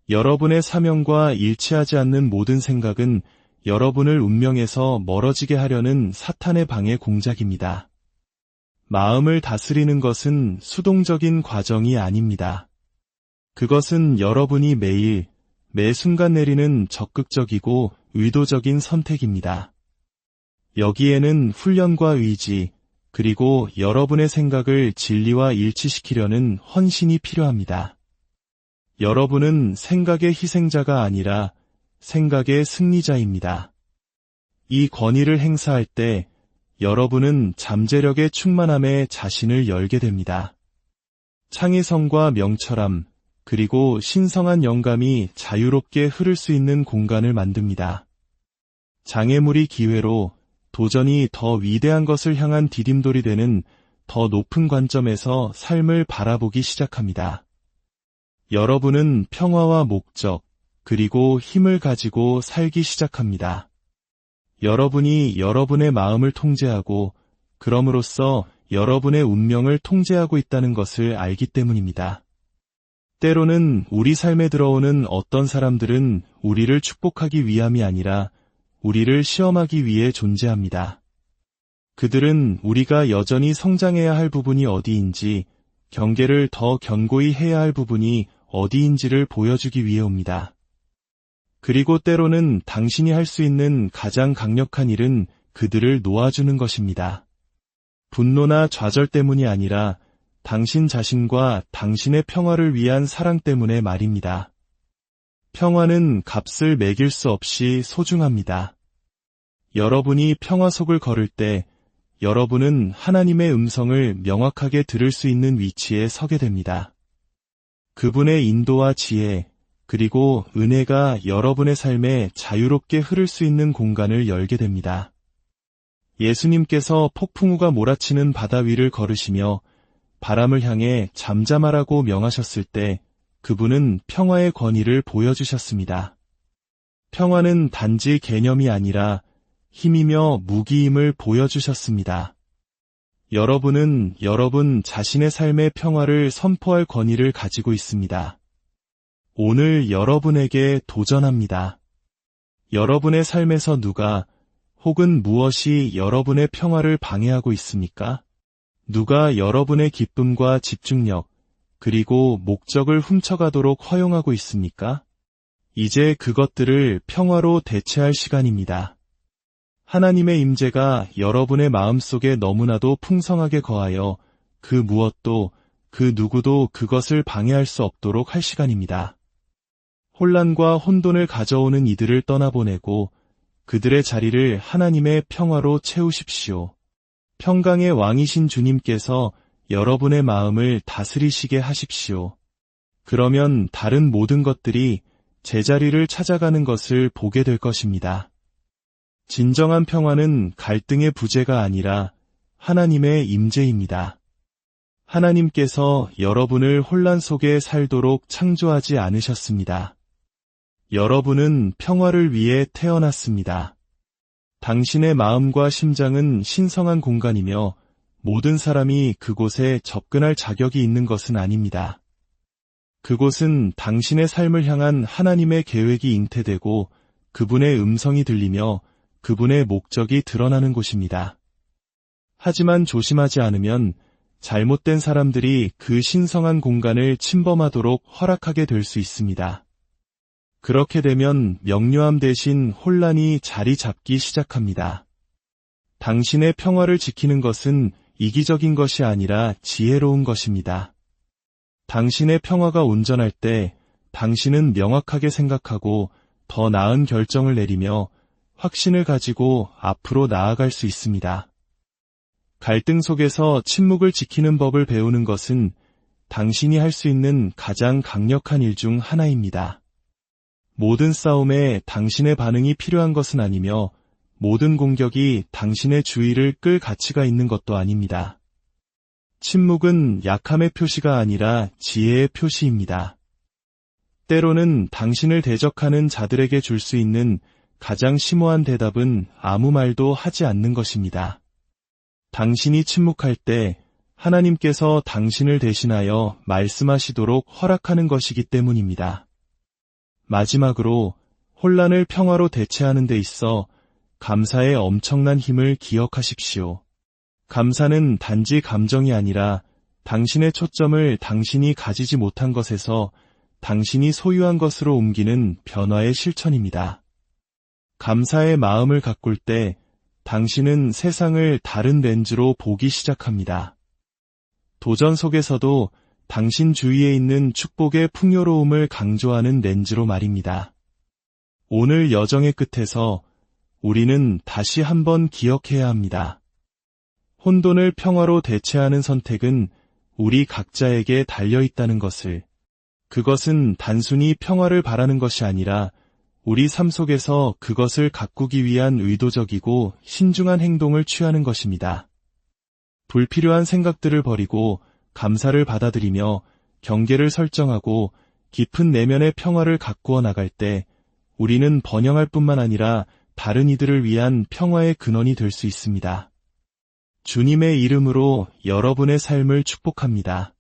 여러분의 사명과 일치하지 않는 모든 생각은 여러분을 운명에서 멀어지게 하려는 사탄의 방해 공작입니다. 마음을 다스리는 것은 수동적인 과정이 아닙니다. 그것은 여러분이 매일, 매 순간 내리는 적극적이고 의도적인 선택입니다. 여기에는 훈련과 의지, 그리고 여러분의 생각을 진리와 일치시키려는 헌신이 필요합니다. 여러분은 생각의 희생자가 아니라 생각의 승리자입니다. 이 권위를 행사할 때 여러분은 잠재력의 충만함에 자신을 열게 됩니다. 창의성과 명철함, 그리고 신성한 영감이 자유롭게 흐를 수 있는 공간을 만듭니다. 장애물이 기회로 도전이 더 위대한 것을 향한 디딤돌이 되는 더 높은 관점에서 삶을 바라보기 시작합니다. 여러분은 평화와 목적, 그리고 힘을 가지고 살기 시작합니다. 여러분이 여러분의 마음을 통제하고 그럼으로써 여러분의 운명을 통제하고 있다는 것을 알기 때문입니다. 때로는 우리 삶에 들어오는 어떤 사람들은 우리를 축복하기 위함이 아니라 우리를 시험하기 위해 존재합니다. 그들은 우리가 여전히 성장해야 할 부분이 어디인지, 경계를 더 견고히 해야 할 부분이 어디인지를 보여주기 위해 옵니다. 그리고 때로는 당신이 할 수 있는 가장 강력한 일은 그들을 놓아주는 것입니다. 분노나 좌절 때문이 아니라 당신 자신과 당신의 평화를 위한 사랑 때문에 말입니다. 평화는 값을 매길 수 없이 소중합니다. 여러분이 평화 속을 걸을 때 여러분은 하나님의 음성을 명확하게 들을 수 있는 위치에 서게 됩니다. 그분의 인도와 지혜, 그리고 은혜가 여러분의 삶에 자유롭게 흐를 수 있는 공간을 열게 됩니다. 예수님께서 폭풍우가 몰아치는 바다 위를 걸으시며 바람을 향해 잠잠하라고 명하셨을 때 그분은 평화의 권위를 보여주셨습니다. 평화는 단지 개념이 아니라 힘이며 무기임을 보여주셨습니다. 여러분은 여러분 자신의 삶의 평화를 선포할 권위를 가지고 있습니다. 오늘 여러분에게 도전합니다. 여러분의 삶에서 누가 혹은 무엇이 여러분의 평화를 방해하고 있습니까? 누가 여러분의 기쁨과 집중력, 그리고 목적을 훔쳐가도록 허용하고 있습니까? 이제 그것들을 평화로 대체할 시간입니다. 하나님의 임재가 여러분의 마음속에 너무나도 풍성하게 거하여 그 무엇도, 그 누구도 그것을 방해할 수 없도록 할 시간입니다. 혼란과 혼돈을 가져오는 이들을 떠나보내고 그들의 자리를 하나님의 평화로 채우십시오. 평강의 왕이신 주님께서 여러분의 마음을 다스리시게 하십시오. 그러면 다른 모든 것들이 제자리를 찾아가는 것을 보게 될 것입니다. 진정한 평화는 갈등의 부재가 아니라 하나님의 임재입니다. 하나님께서 여러분을 혼란 속에 살도록 창조하지 않으셨습니다. 여러분은 평화를 위해 태어났습니다. 당신의 마음과 심장은 신성한 공간이며 모든 사람이 그곳에 접근할 자격이 있는 것은 아닙니다. 그곳은 당신의 삶을 향한 하나님의 계획이 잉태되고 그분의 음성이 들리며 그분의 목적이 드러나는 곳입니다. 하지만 조심하지 않으면 잘못된 사람들이 그 신성한 공간을 침범하도록 허락하게 될 수 있습니다. 그렇게 되면 명료함 대신 혼란이 자리 잡기 시작합니다. 당신의 평화를 지키는 것은 이기적인 것이 아니라 지혜로운 것입니다. 당신의 평화가 온전할 때 당신은 명확하게 생각하고 더 나은 결정을 내리며 확신을 가지고 앞으로 나아갈 수 있습니다. 갈등 속에서 침묵을 지키는 법을 배우는 것은 당신이 할 수 있는 가장 강력한 일 중 하나입니다. 모든 싸움에 당신의 반응이 필요한 것은 아니며 모든 공격이 당신의 주의를 끌 가치가 있는 것도 아닙니다. 침묵은 약함의 표시가 아니라 지혜의 표시입니다. 때로는 당신을 대적하는 자들에게 줄 수 있는 가장 심오한 대답은 아무 말도 하지 않는 것입니다. 당신이 침묵할 때 하나님께서 당신을 대신하여 말씀하시도록 허락하는 것이기 때문입니다. 마지막으로 혼란을 평화로 대체하는 데 있어 감사의 엄청난 힘을 기억하십시오. 감사는 단지 감정이 아니라 당신의 초점을 당신이 가지지 못한 것에서 당신이 소유한 것으로 옮기는 변화의 실천입니다. 감사의 마음을 가꿀 때 당신은 세상을 다른 렌즈로 보기 시작합니다. 도전 속에서도 당신 주위에 있는 축복의 풍요로움을 강조하는 렌즈로 말입니다. 오늘 여정의 끝에서 우리는 다시 한번 기억해야 합니다. 혼돈을 평화로 대체하는 선택은 우리 각자에게 달려있다는 것을. 그것은 단순히 평화를 바라는 것이 아니라 우리 삶 속에서 그것을 가꾸기 위한 의도적이고 신중한 행동을 취하는 것입니다. 불필요한 생각들을 버리고 감사를 받아들이며 경계를 설정하고 깊은 내면의 평화를 가꾸어 나갈 때 우리는 번영할 뿐만 아니라 다른 이들을 위한 평화의 근원이 될 수 있습니다. 주님의 이름으로 여러분의 삶을 축복합니다.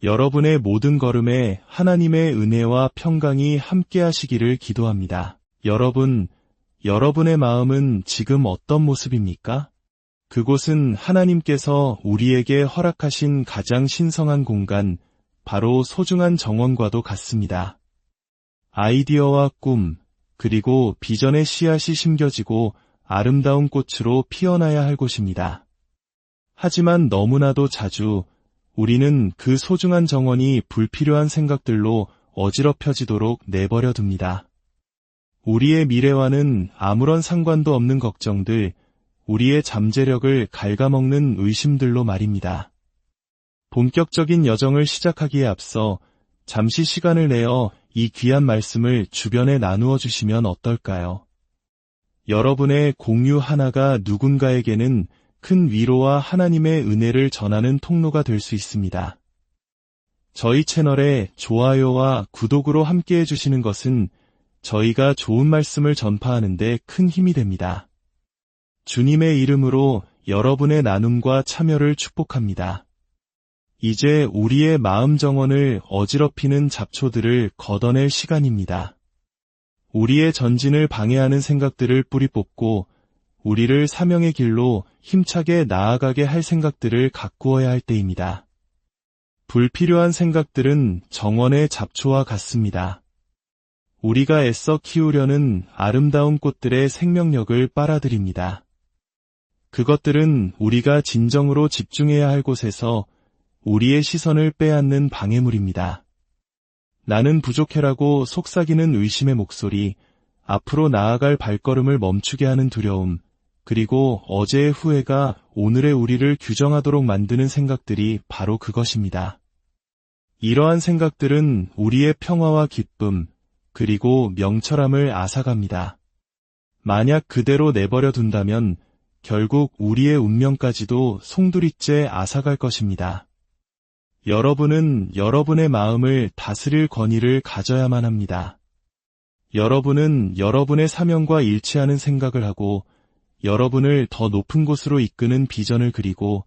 여러분의 모든 걸음에 하나님의 은혜와 평강이 함께하시기를 기도합니다. 여러분의 마음은 지금 어떤 모습입니까? 그곳은 하나님께서 우리에게 허락하신 가장 신성한 공간, 바로 소중한 정원과도 같습니다. 아이디어와 꿈, 그리고 비전의 씨앗이 심겨지고 아름다운 꽃으로 피어나야 할 곳입니다. 하지만 너무나도 자주 우리는 그 소중한 정원이 불필요한 생각들로 어지럽혀지도록 내버려 둡니다. 우리의 미래와는 아무런 상관도 없는 걱정들, 우리의 잠재력을 갉아먹는 의심들로 말입니다. 본격적인 여정을 시작하기에 앞서 잠시 시간을 내어 이 귀한 말씀을 주변에 나누어 주시면 어떨까요? 여러분의 공유 하나가 누군가에게는 큰 위로와 하나님의 은혜를 전하는 통로가 될 수 있습니다. 저희 채널에 좋아요와 구독으로 함께해 주시는 것은 저희가 좋은 말씀을 전파하는 데 큰 힘이 됩니다. 주님의 이름으로 여러분의 나눔과 참여를 축복합니다. 이제 우리의 마음 정원을 어지럽히는 잡초들을 걷어낼 시간입니다. 우리의 전진을 방해하는 생각들을 뿌리 뽑고 우리를 사명의 길로 힘차게 나아가게 할 생각들을 가꾸어야 할 때입니다. 불필요한 생각들은 정원의 잡초와 같습니다. 우리가 애써 키우려는 아름다운 꽃들의 생명력을 빨아들입니다. 그것들은 우리가 진정으로 집중해야 할 곳에서 우리의 시선을 빼앗는 방해물입니다. 나는 부족해라고 속삭이는 의심의 목소리, 앞으로 나아갈 발걸음을 멈추게 하는 두려움, 그리고 어제의 후회가 오늘의 우리를 규정하도록 만드는 생각들이 바로 그것입니다. 이러한 생각들은 우리의 평화와 기쁨, 그리고 명철함을 앗아갑니다. 만약 그대로 내버려 둔다면 결국 우리의 운명까지도 송두리째 앗아갈 것입니다. 여러분은 여러분의 마음을 다스릴 권위를 가져야만 합니다. 여러분은 여러분의 사명과 일치하는 생각을 하고 여러분을 더 높은 곳으로 이끄는 비전을 그리고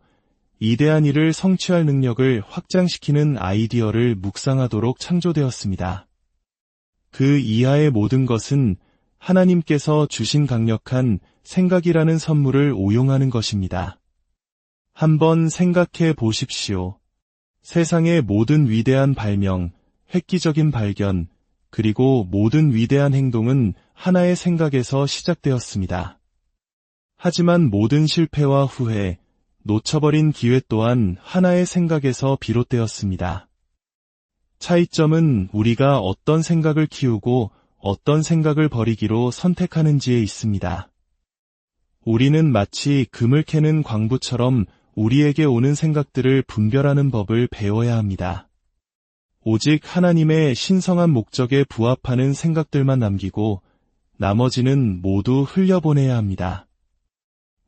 이대한 일을 성취할 능력을 확장시키는 아이디어를 묵상하도록 창조되었습니다. 그 이하의 모든 것은 하나님께서 주신 강력한 생각이라는 선물을 오용하는 것입니다. 한번 생각해 보십시오. 세상의 모든 위대한 발명, 획기적인 발견, 그리고 모든 위대한 행동은 하나의 생각에서 시작되었습니다. 하지만 모든 실패와 후회, 놓쳐버린 기회 또한 하나의 생각에서 비롯되었습니다. 차이점은 우리가 어떤 생각을 키우고 어떤 생각을 버리기로 선택하는지에 있습니다. 우리는 마치 금을 캐는 광부처럼 우리에게 오는 생각들을 분별하는 법을 배워야 합니다. 오직 하나님의 신성한 목적에 부합하는 생각들만 남기고 나머지는 모두 흘려보내야 합니다.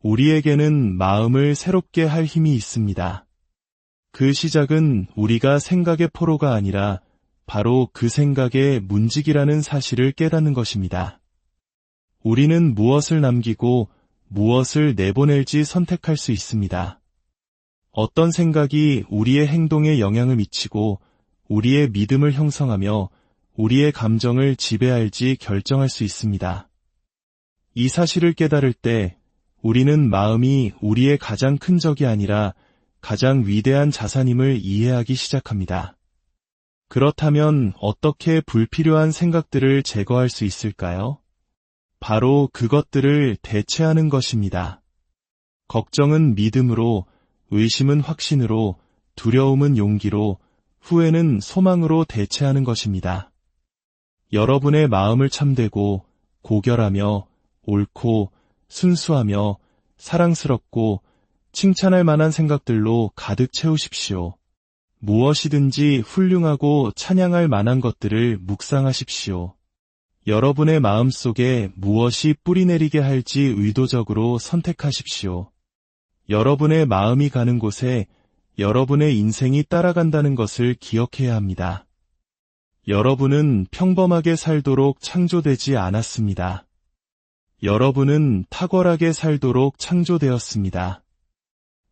우리에게는 마음을 새롭게 할 힘이 있습니다. 그 시작은 우리가 생각의 포로가 아니라 바로 그 생각의 문직이라는 사실을 깨닫는 것입니다. 우리는 무엇을 남기고 무엇을 내보낼지 선택할 수 있습니다. 어떤 생각이 우리의 행동에 영향을 미치고 우리의 믿음을 형성하며 우리의 감정을 지배할지 결정할 수 있습니다. 이 사실을 깨달을 때 우리는 마음이 우리의 가장 큰 적이 아니라 가장 위대한 자산임을 이해하기 시작합니다. 그렇다면 어떻게 불필요한 생각들을 제거할 수 있을까요? 바로 그것들을 대체하는 것입니다. 걱정은 믿음으로, 의심은 확신으로, 두려움은 용기로, 후회는 소망으로 대체하는 것입니다. 여러분의 마음을 참되고 고결하며 옳고 순수하며 사랑스럽고 칭찬할 만한 생각들로 가득 채우십시오. 무엇이든지 훌륭하고 찬양할 만한 것들을 묵상하십시오. 여러분의 마음속에 무엇이 뿌리내리게 할지 의도적으로 선택하십시오. 여러분의 마음이 가는 곳에 여러분의 인생이 따라간다는 것을 기억해야 합니다. 여러분은 평범하게 살도록 창조되지 않았습니다. 여러분은 탁월하게 살도록 창조되었습니다.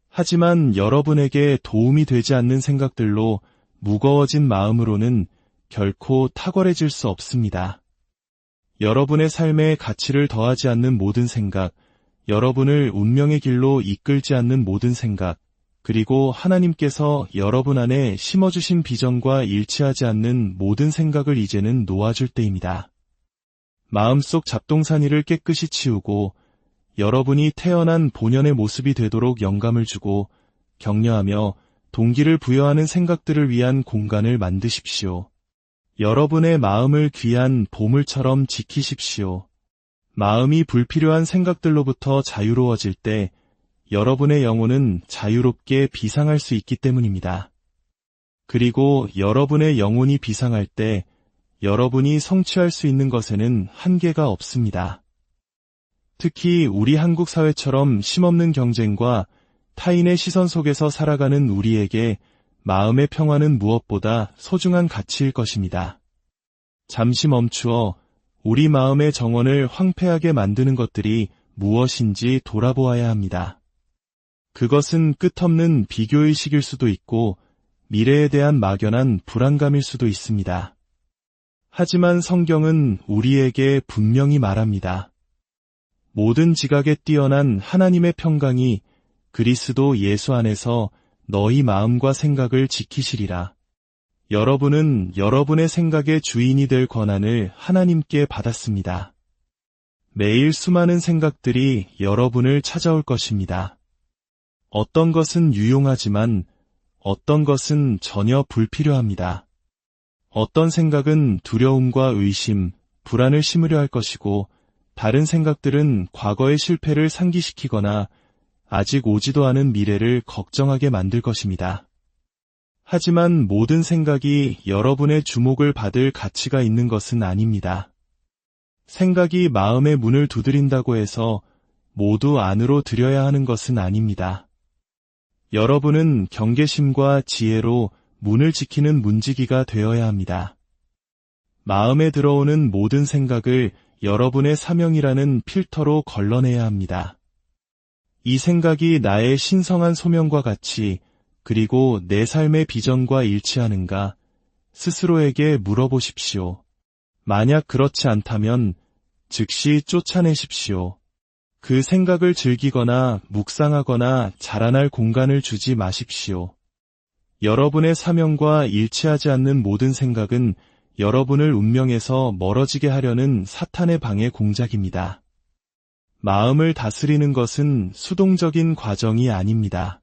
하지만 여러분에게 도움이 되지 않는 생각들로 무거워진 마음으로는 결코 탁월해질 수 없습니다. 여러분의 삶에 가치를 더하지 않는 모든 생각, 여러분을 운명의 길로 이끌지 않는 모든 생각, 그리고 하나님께서 여러분 안에 심어주신 비전과 일치하지 않는 모든 생각을 이제는 놓아줄 때입니다. 마음속 잡동사니를 깨끗이 치우고 여러분이 태어난 본연의 모습이 되도록 영감을 주고 격려하며 동기를 부여하는 생각들을 위한 공간을 만드십시오. 여러분의 마음을 귀한 보물처럼 지키십시오. 마음이 불필요한 생각들로부터 자유로워질 때 여러분의 영혼은 자유롭게 비상할 수 있기 때문입니다. 그리고 여러분의 영혼이 비상할 때 여러분이 성취할 수 있는 것에는 한계가 없습니다. 특히 우리 한국 사회처럼 쉼없는 경쟁과 타인의 시선 속에서 살아가는 우리에게 마음의 평화는 무엇보다 소중한 가치일 것입니다. 잠시 멈추어 우리 마음의 정원을 황폐하게 만드는 것들이 무엇인지 돌아보아야 합니다. 그것은 끝없는 비교의식일 수도 있고 미래에 대한 막연한 불안감일 수도 있습니다. 하지만 성경은 우리에게 분명히 말합니다. 모든 지각에 뛰어난 하나님의 평강이 그리스도 예수 안에서 너희 마음과 생각을 지키시리라. 여러분은 여러분의 생각의 주인이 될 권한을 하나님께 받았습니다. 매일 수많은 생각들이 여러분을 찾아올 것입니다. 어떤 것은 유용하지만 어떤 것은 전혀 불필요합니다. 어떤 생각은 두려움과 의심, 불안을 심으려 할 것이고 다른 생각들은 과거의 실패를 상기시키거나 아직 오지도 않은 미래를 걱정하게 만들 것입니다. 하지만 모든 생각이 여러분의 주목을 받을 가치가 있는 것은 아닙니다. 생각이 마음의 문을 두드린다고 해서 모두 안으로 들여야 하는 것은 아닙니다. 여러분은 경계심과 지혜로 문을 지키는 문지기가 되어야 합니다. 마음에 들어오는 모든 생각을 여러분의 사명이라는 필터로 걸러내야 합니다. 이 생각이 나의 신성한 소명과 같이 그리고 내 삶의 비전과 일치하는가 스스로에게 물어보십시오. 만약 그렇지 않다면 즉시 쫓아내십시오. 그 생각을 즐기거나 묵상하거나 자라날 공간을 주지 마십시오. 여러분의 사명과 일치하지 않는 모든 생각은 여러분을 운명에서 멀어지게 하려는 사탄의 방해 공작입니다. 마음을 다스리는 것은 수동적인 과정이 아닙니다.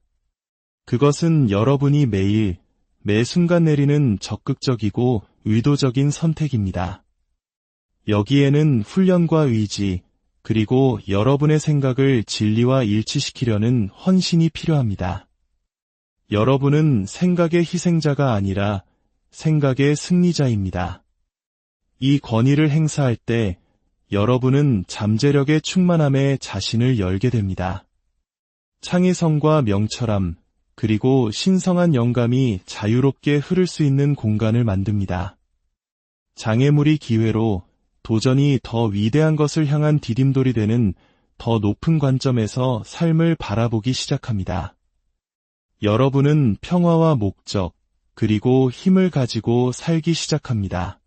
그것은 여러분이 매일, 매 순간 내리는 적극적이고 의도적인 선택입니다. 여기에는 훈련과 의지, 그리고 여러분의 생각을 진리와 일치시키려는 헌신이 필요합니다. 여러분은 생각의 희생자가 아니라 생각의 승리자입니다. 이 권위를 행사할 때 여러분은 잠재력의 충만함에 자신을 열게 됩니다. 창의성과 명철함, 그리고 신성한 영감이 자유롭게 흐를 수 있는 공간을 만듭니다. 장애물이 기회로 도전이 더 위대한 것을 향한 디딤돌이 되는 더 높은 관점에서 삶을 바라보기 시작합니다. 여러분은 평화와 목적, 그리고 힘을 가지고 살기 시작합니다.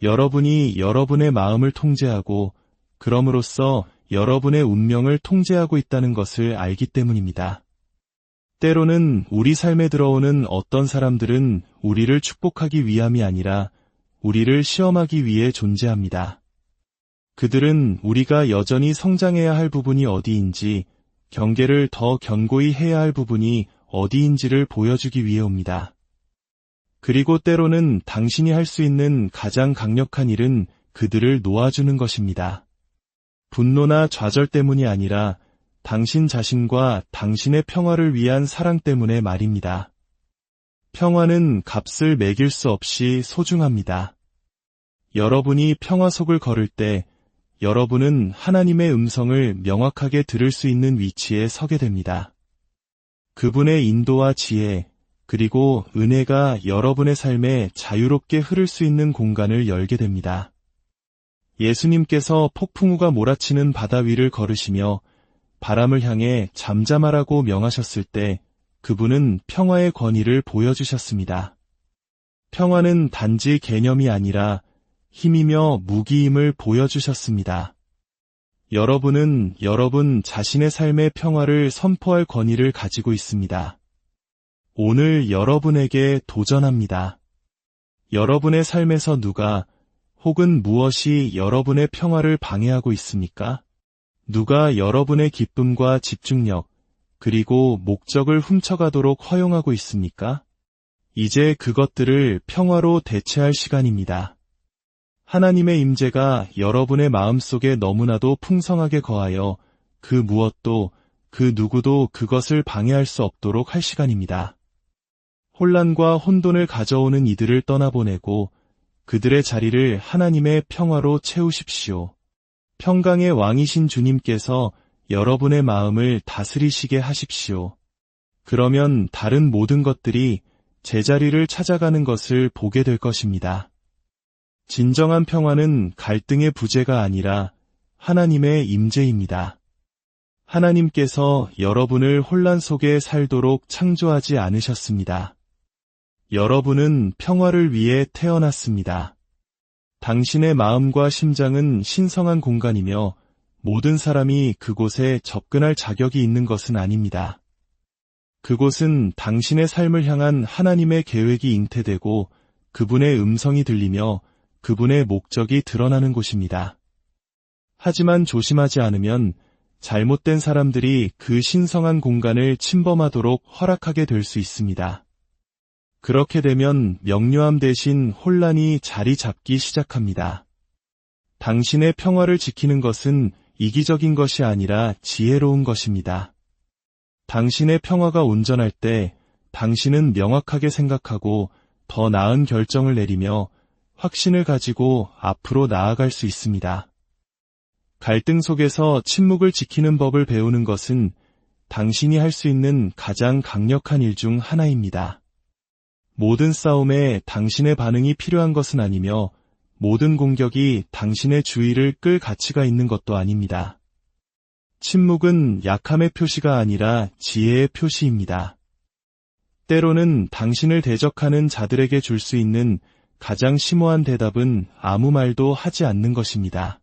여러분이 여러분의 마음을 통제하고 그럼으로써 여러분의 운명을 통제하고 있다는 것을 알기 때문입니다. 때로는 우리 삶에 들어오는 어떤 사람들은 우리를 축복하기 위함이 아니라 우리를 시험하기 위해 존재합니다. 그들은 우리가 여전히 성장해야 할 부분이 어디인지, 경계를 더 견고히 해야 할 부분이 어디인지를 보여주기 위해 옵니다. 그리고 때로는 당신이 할 수 있는 가장 강력한 일은 그들을 놓아주는 것입니다. 분노나 좌절 때문이 아니라 당신 자신과 당신의 평화를 위한 사랑 때문에 말입니다. 평화는 값을 매길 수 없이 소중합니다. 여러분이 평화 속을 걸을 때 여러분은 하나님의 음성을 명확하게 들을 수 있는 위치에 서게 됩니다. 그분의 인도와 지혜, 그리고 은혜가 여러분의 삶에 자유롭게 흐를 수 있는 공간을 열게 됩니다. 예수님께서 폭풍우가 몰아치는 바다 위를 걸으시며 바람을 향해 잠잠하라고 명하셨을 때 그분은 평화의 권위를 보여주셨습니다. 평화는 단지 개념이 아니라 힘이며 무기임을 보여주셨습니다. 여러분은 여러분 자신의 삶의 평화를 선포할 권위를 가지고 있습니다. 오늘 여러분에게 도전합니다. 여러분의 삶에서 누가 혹은 무엇이 여러분의 평화를 방해하고 있습니까? 누가 여러분의 기쁨과 집중력, 그리고 목적을 훔쳐가도록 허용하고 있습니까? 이제 그것들을 평화로 대체할 시간입니다. 하나님의 임재가 여러분의 마음속에 너무나도 풍성하게 거하여 그 무엇도, 그 누구도 그것을 방해할 수 없도록 할 시간입니다. 혼란과 혼돈을 가져오는 이들을 떠나보내고 그들의 자리를 하나님의 평화로 채우십시오. 평강의 왕이신 주님께서 여러분의 마음을 다스리시게 하십시오. 그러면 다른 모든 것들이 제자리를 찾아가는 것을 보게 될 것입니다. 진정한 평화는 갈등의 부재가 아니라 하나님의 임재입니다. 하나님께서 여러분을 혼란 속에 살도록 창조하지 않으셨습니다. 여러분은 평화를 위해 태어났습니다. 당신의 마음과 심장은 신성한 공간이며 모든 사람이 그곳에 접근할 자격이 있는 것은 아닙니다. 그곳은 당신의 삶을 향한 하나님의 계획이 잉태되고 그분의 음성이 들리며 그분의 목적이 드러나는 곳입니다. 하지만 조심하지 않으면 잘못된 사람들이 그 신성한 공간을 침범하도록 허락하게 될 수 있습니다. 그렇게 되면 명료함 대신 혼란이 자리 잡기 시작합니다. 당신의 평화를 지키는 것은 이기적인 것이 아니라 지혜로운 것입니다. 당신의 평화가 온전할 때 당신은 명확하게 생각하고 더 나은 결정을 내리며 확신을 가지고 앞으로 나아갈 수 있습니다. 갈등 속에서 침묵을 지키는 법을 배우는 것은 당신이 할 수 있는 가장 강력한 일 중 하나입니다. 모든 싸움에 당신의 반응이 필요한 것은 아니며 모든 공격이 당신의 주의를 끌 가치가 있는 것도 아닙니다. 침묵은 약함의 표시가 아니라 지혜의 표시입니다. 때로는 당신을 대적하는 자들에게 줄 수 있는 가장 심오한 대답은 아무 말도 하지 않는 것입니다.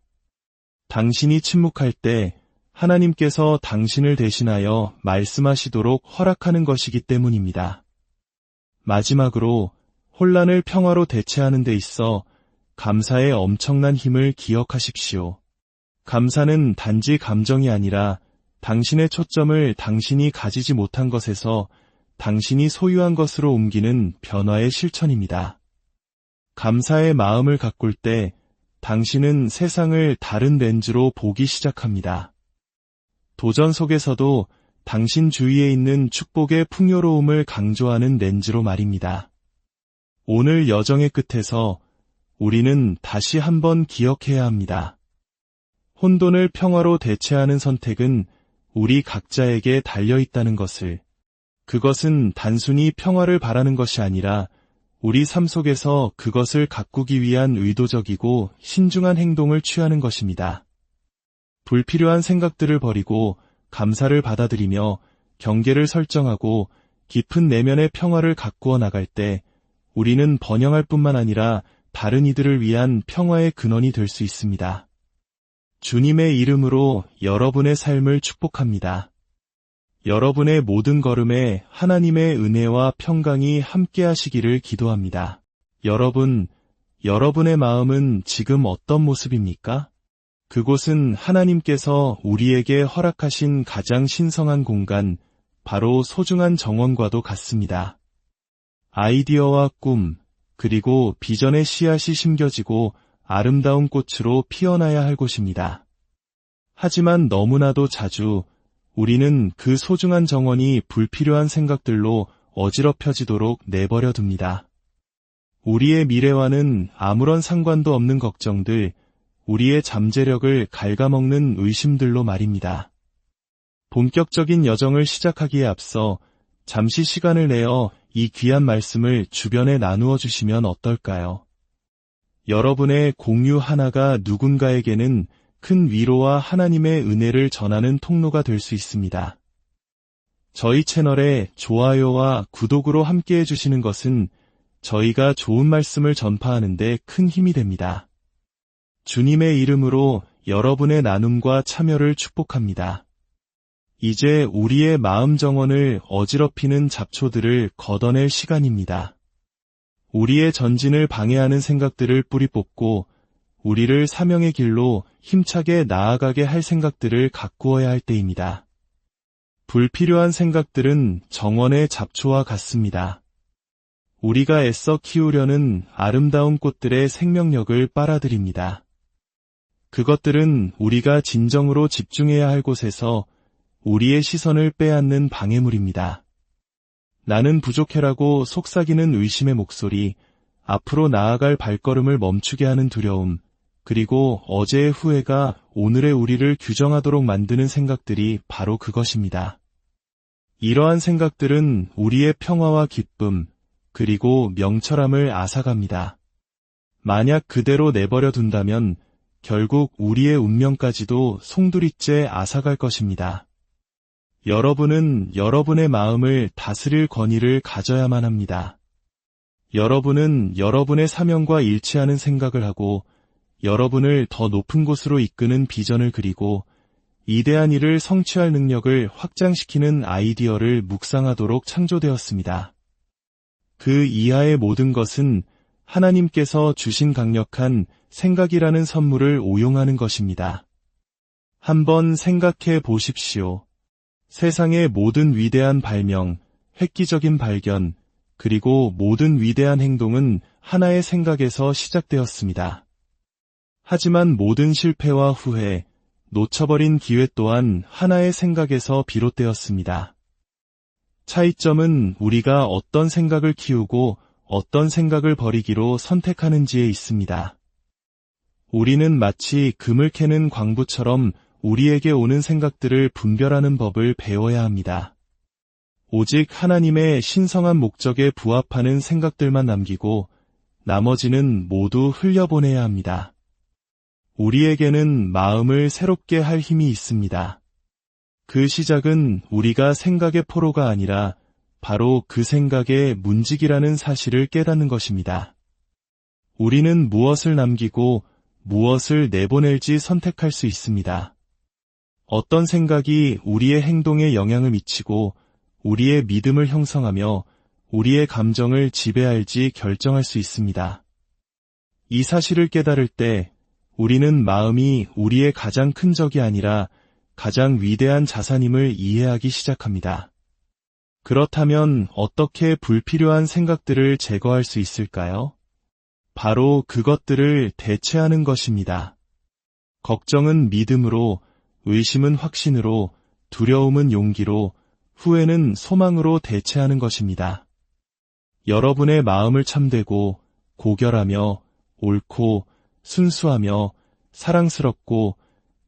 당신이 침묵할 때 하나님께서 당신을 대신하여 말씀하시도록 허락하는 것이기 때문입니다. 마지막으로 혼란을 평화로 대체하는 데 있어 감사의 엄청난 힘을 기억하십시오. 감사는 단지 감정이 아니라 당신의 초점을 당신이 가지지 못한 것에서 당신이 소유한 것으로 옮기는 변화의 실천입니다. 감사의 마음을 가꿀 때 당신은 세상을 다른 렌즈로 보기 시작합니다. 도전 속에서도 당신 주위에 있는 축복의 풍요로움을 강조하는 렌즈로 말입니다. 오늘 여정의 끝에서 우리는 다시 한번 기억해야 합니다. 혼돈을 평화로 대체하는 선택은 우리 각자에게 달려있다는 것을. 그것은 단순히 평화를 바라는 것이 아니라 우리 삶 속에서 그것을 가꾸기 위한 의도적이고 신중한 행동을 취하는 것입니다. 불필요한 생각들을 버리고 감사를 받아들이며 경계를 설정하고 깊은 내면의 평화를 가꾸어 나갈 때 우리는 번영할 뿐만 아니라 다른 이들을 위한 평화의 근원이 될 수 있습니다. 주님의 이름으로 여러분의 삶을 축복합니다. 여러분의 모든 걸음에 하나님의 은혜와 평강이 함께하시기를 기도합니다. 여러분, 여러분의 마음은 지금 어떤 모습입니까? 그곳은 하나님께서 우리에게 허락하신 가장 신성한 공간, 바로 소중한 정원과도 같습니다. 아이디어와 꿈, 그리고 비전의 씨앗이 심겨지고 아름다운 꽃으로 피어나야 할 곳입니다. 하지만 너무나도 자주 우리는 그 소중한 정원이 불필요한 생각들로 어지럽혀지도록 내버려 둡니다. 우리의 미래와는 아무런 상관도 없는 걱정들, 우리의 잠재력을 갉아먹는 의심들로 말입니다. 본격적인 여정을 시작하기에 앞서 잠시 시간을 내어 이 귀한 말씀을 주변에 나누어 주시면 어떨까요? 여러분의 공유 하나가 누군가에게는 큰 위로와 하나님의 은혜를 전하는 통로가 될 수 있습니다. 저희 채널에 좋아요와 구독으로 함께해 주시는 것은 저희가 좋은 말씀을 전파하는 데 큰 힘이 됩니다. 주님의 이름으로 여러분의 나눔과 참여를 축복합니다. 이제 우리의 마음 정원을 어지럽히는 잡초들을 걷어낼 시간입니다. 우리의 전진을 방해하는 생각들을 뿌리 뽑고 우리를 사명의 길로 힘차게 나아가게 할 생각들을 가꾸어야 할 때입니다. 불필요한 생각들은 정원의 잡초와 같습니다. 우리가 애써 키우려는 아름다운 꽃들의 생명력을 빨아들입니다. 그것들은 우리가 진정으로 집중해야 할 곳에서 우리의 시선을 빼앗는 방해물입니다. 나는 부족해라고 속삭이는 의심의 목소리, 앞으로 나아갈 발걸음을 멈추게 하는 두려움, 그리고 어제의 후회가 오늘의 우리를 규정하도록 만드는 생각들이 바로 그것입니다. 이러한 생각들은 우리의 평화와 기쁨, 그리고 명철함을 앗아갑니다. 만약 그대로 내버려 둔다면 결국 우리의 운명까지도 송두리째 앗아갈 것입니다. 여러분은 여러분의 마음을 다스릴 권위를 가져야만 합니다. 여러분은 여러분의 사명과 일치하는 생각을 하고 여러분을 더 높은 곳으로 이끄는 비전을 그리고 이대한 일을 성취할 능력을 확장시키는 아이디어를 묵상하도록 창조되었습니다. 그 이하의 모든 것은 하나님께서 주신 강력한 생각이라는 선물을 오용하는 것입니다. 한번 생각해 보십시오. 세상의 모든 위대한 발명, 획기적인 발견, 그리고 모든 위대한 행동은 하나의 생각에서 시작되었습니다. 하지만 모든 실패와 후회, 놓쳐버린 기회 또한 하나의 생각에서 비롯되었습니다. 차이점은 우리가 어떤 생각을 키우고 어떤 생각을 버리기로 선택하는지에 있습니다. 우리는 마치 금을 캐는 광부처럼 우리에게 오는 생각들을 분별하는 법을 배워야 합니다. 오직 하나님의 신성한 목적에 부합하는 생각들만 남기고 나머지는 모두 흘려보내야 합니다. 우리에게는 마음을 새롭게 할 힘이 있습니다. 그 시작은 우리가 생각의 포로가 아니라 바로 그 생각의 문직이라는 사실을 깨닫는 것입니다. 우리는 무엇을 남기고 무엇을 내보낼지 선택할 수 있습니다. 어떤 생각이 우리의 행동에 영향을 미치고 우리의 믿음을 형성하며 우리의 감정을 지배할지 결정할 수 있습니다. 이 사실을 깨달을 때 우리는 마음이 우리의 가장 큰 적이 아니라 가장 위대한 자산임을 이해하기 시작합니다. 그렇다면 어떻게 불필요한 생각들을 제거할 수 있을까요? 바로 그것들을 대체하는 것입니다. 걱정은 믿음으로, 의심은 확신으로, 두려움은 용기로, 후회는 소망으로 대체하는 것입니다. 여러분의 마음을 참되고 고결하며 옳고 순수하며 사랑스럽고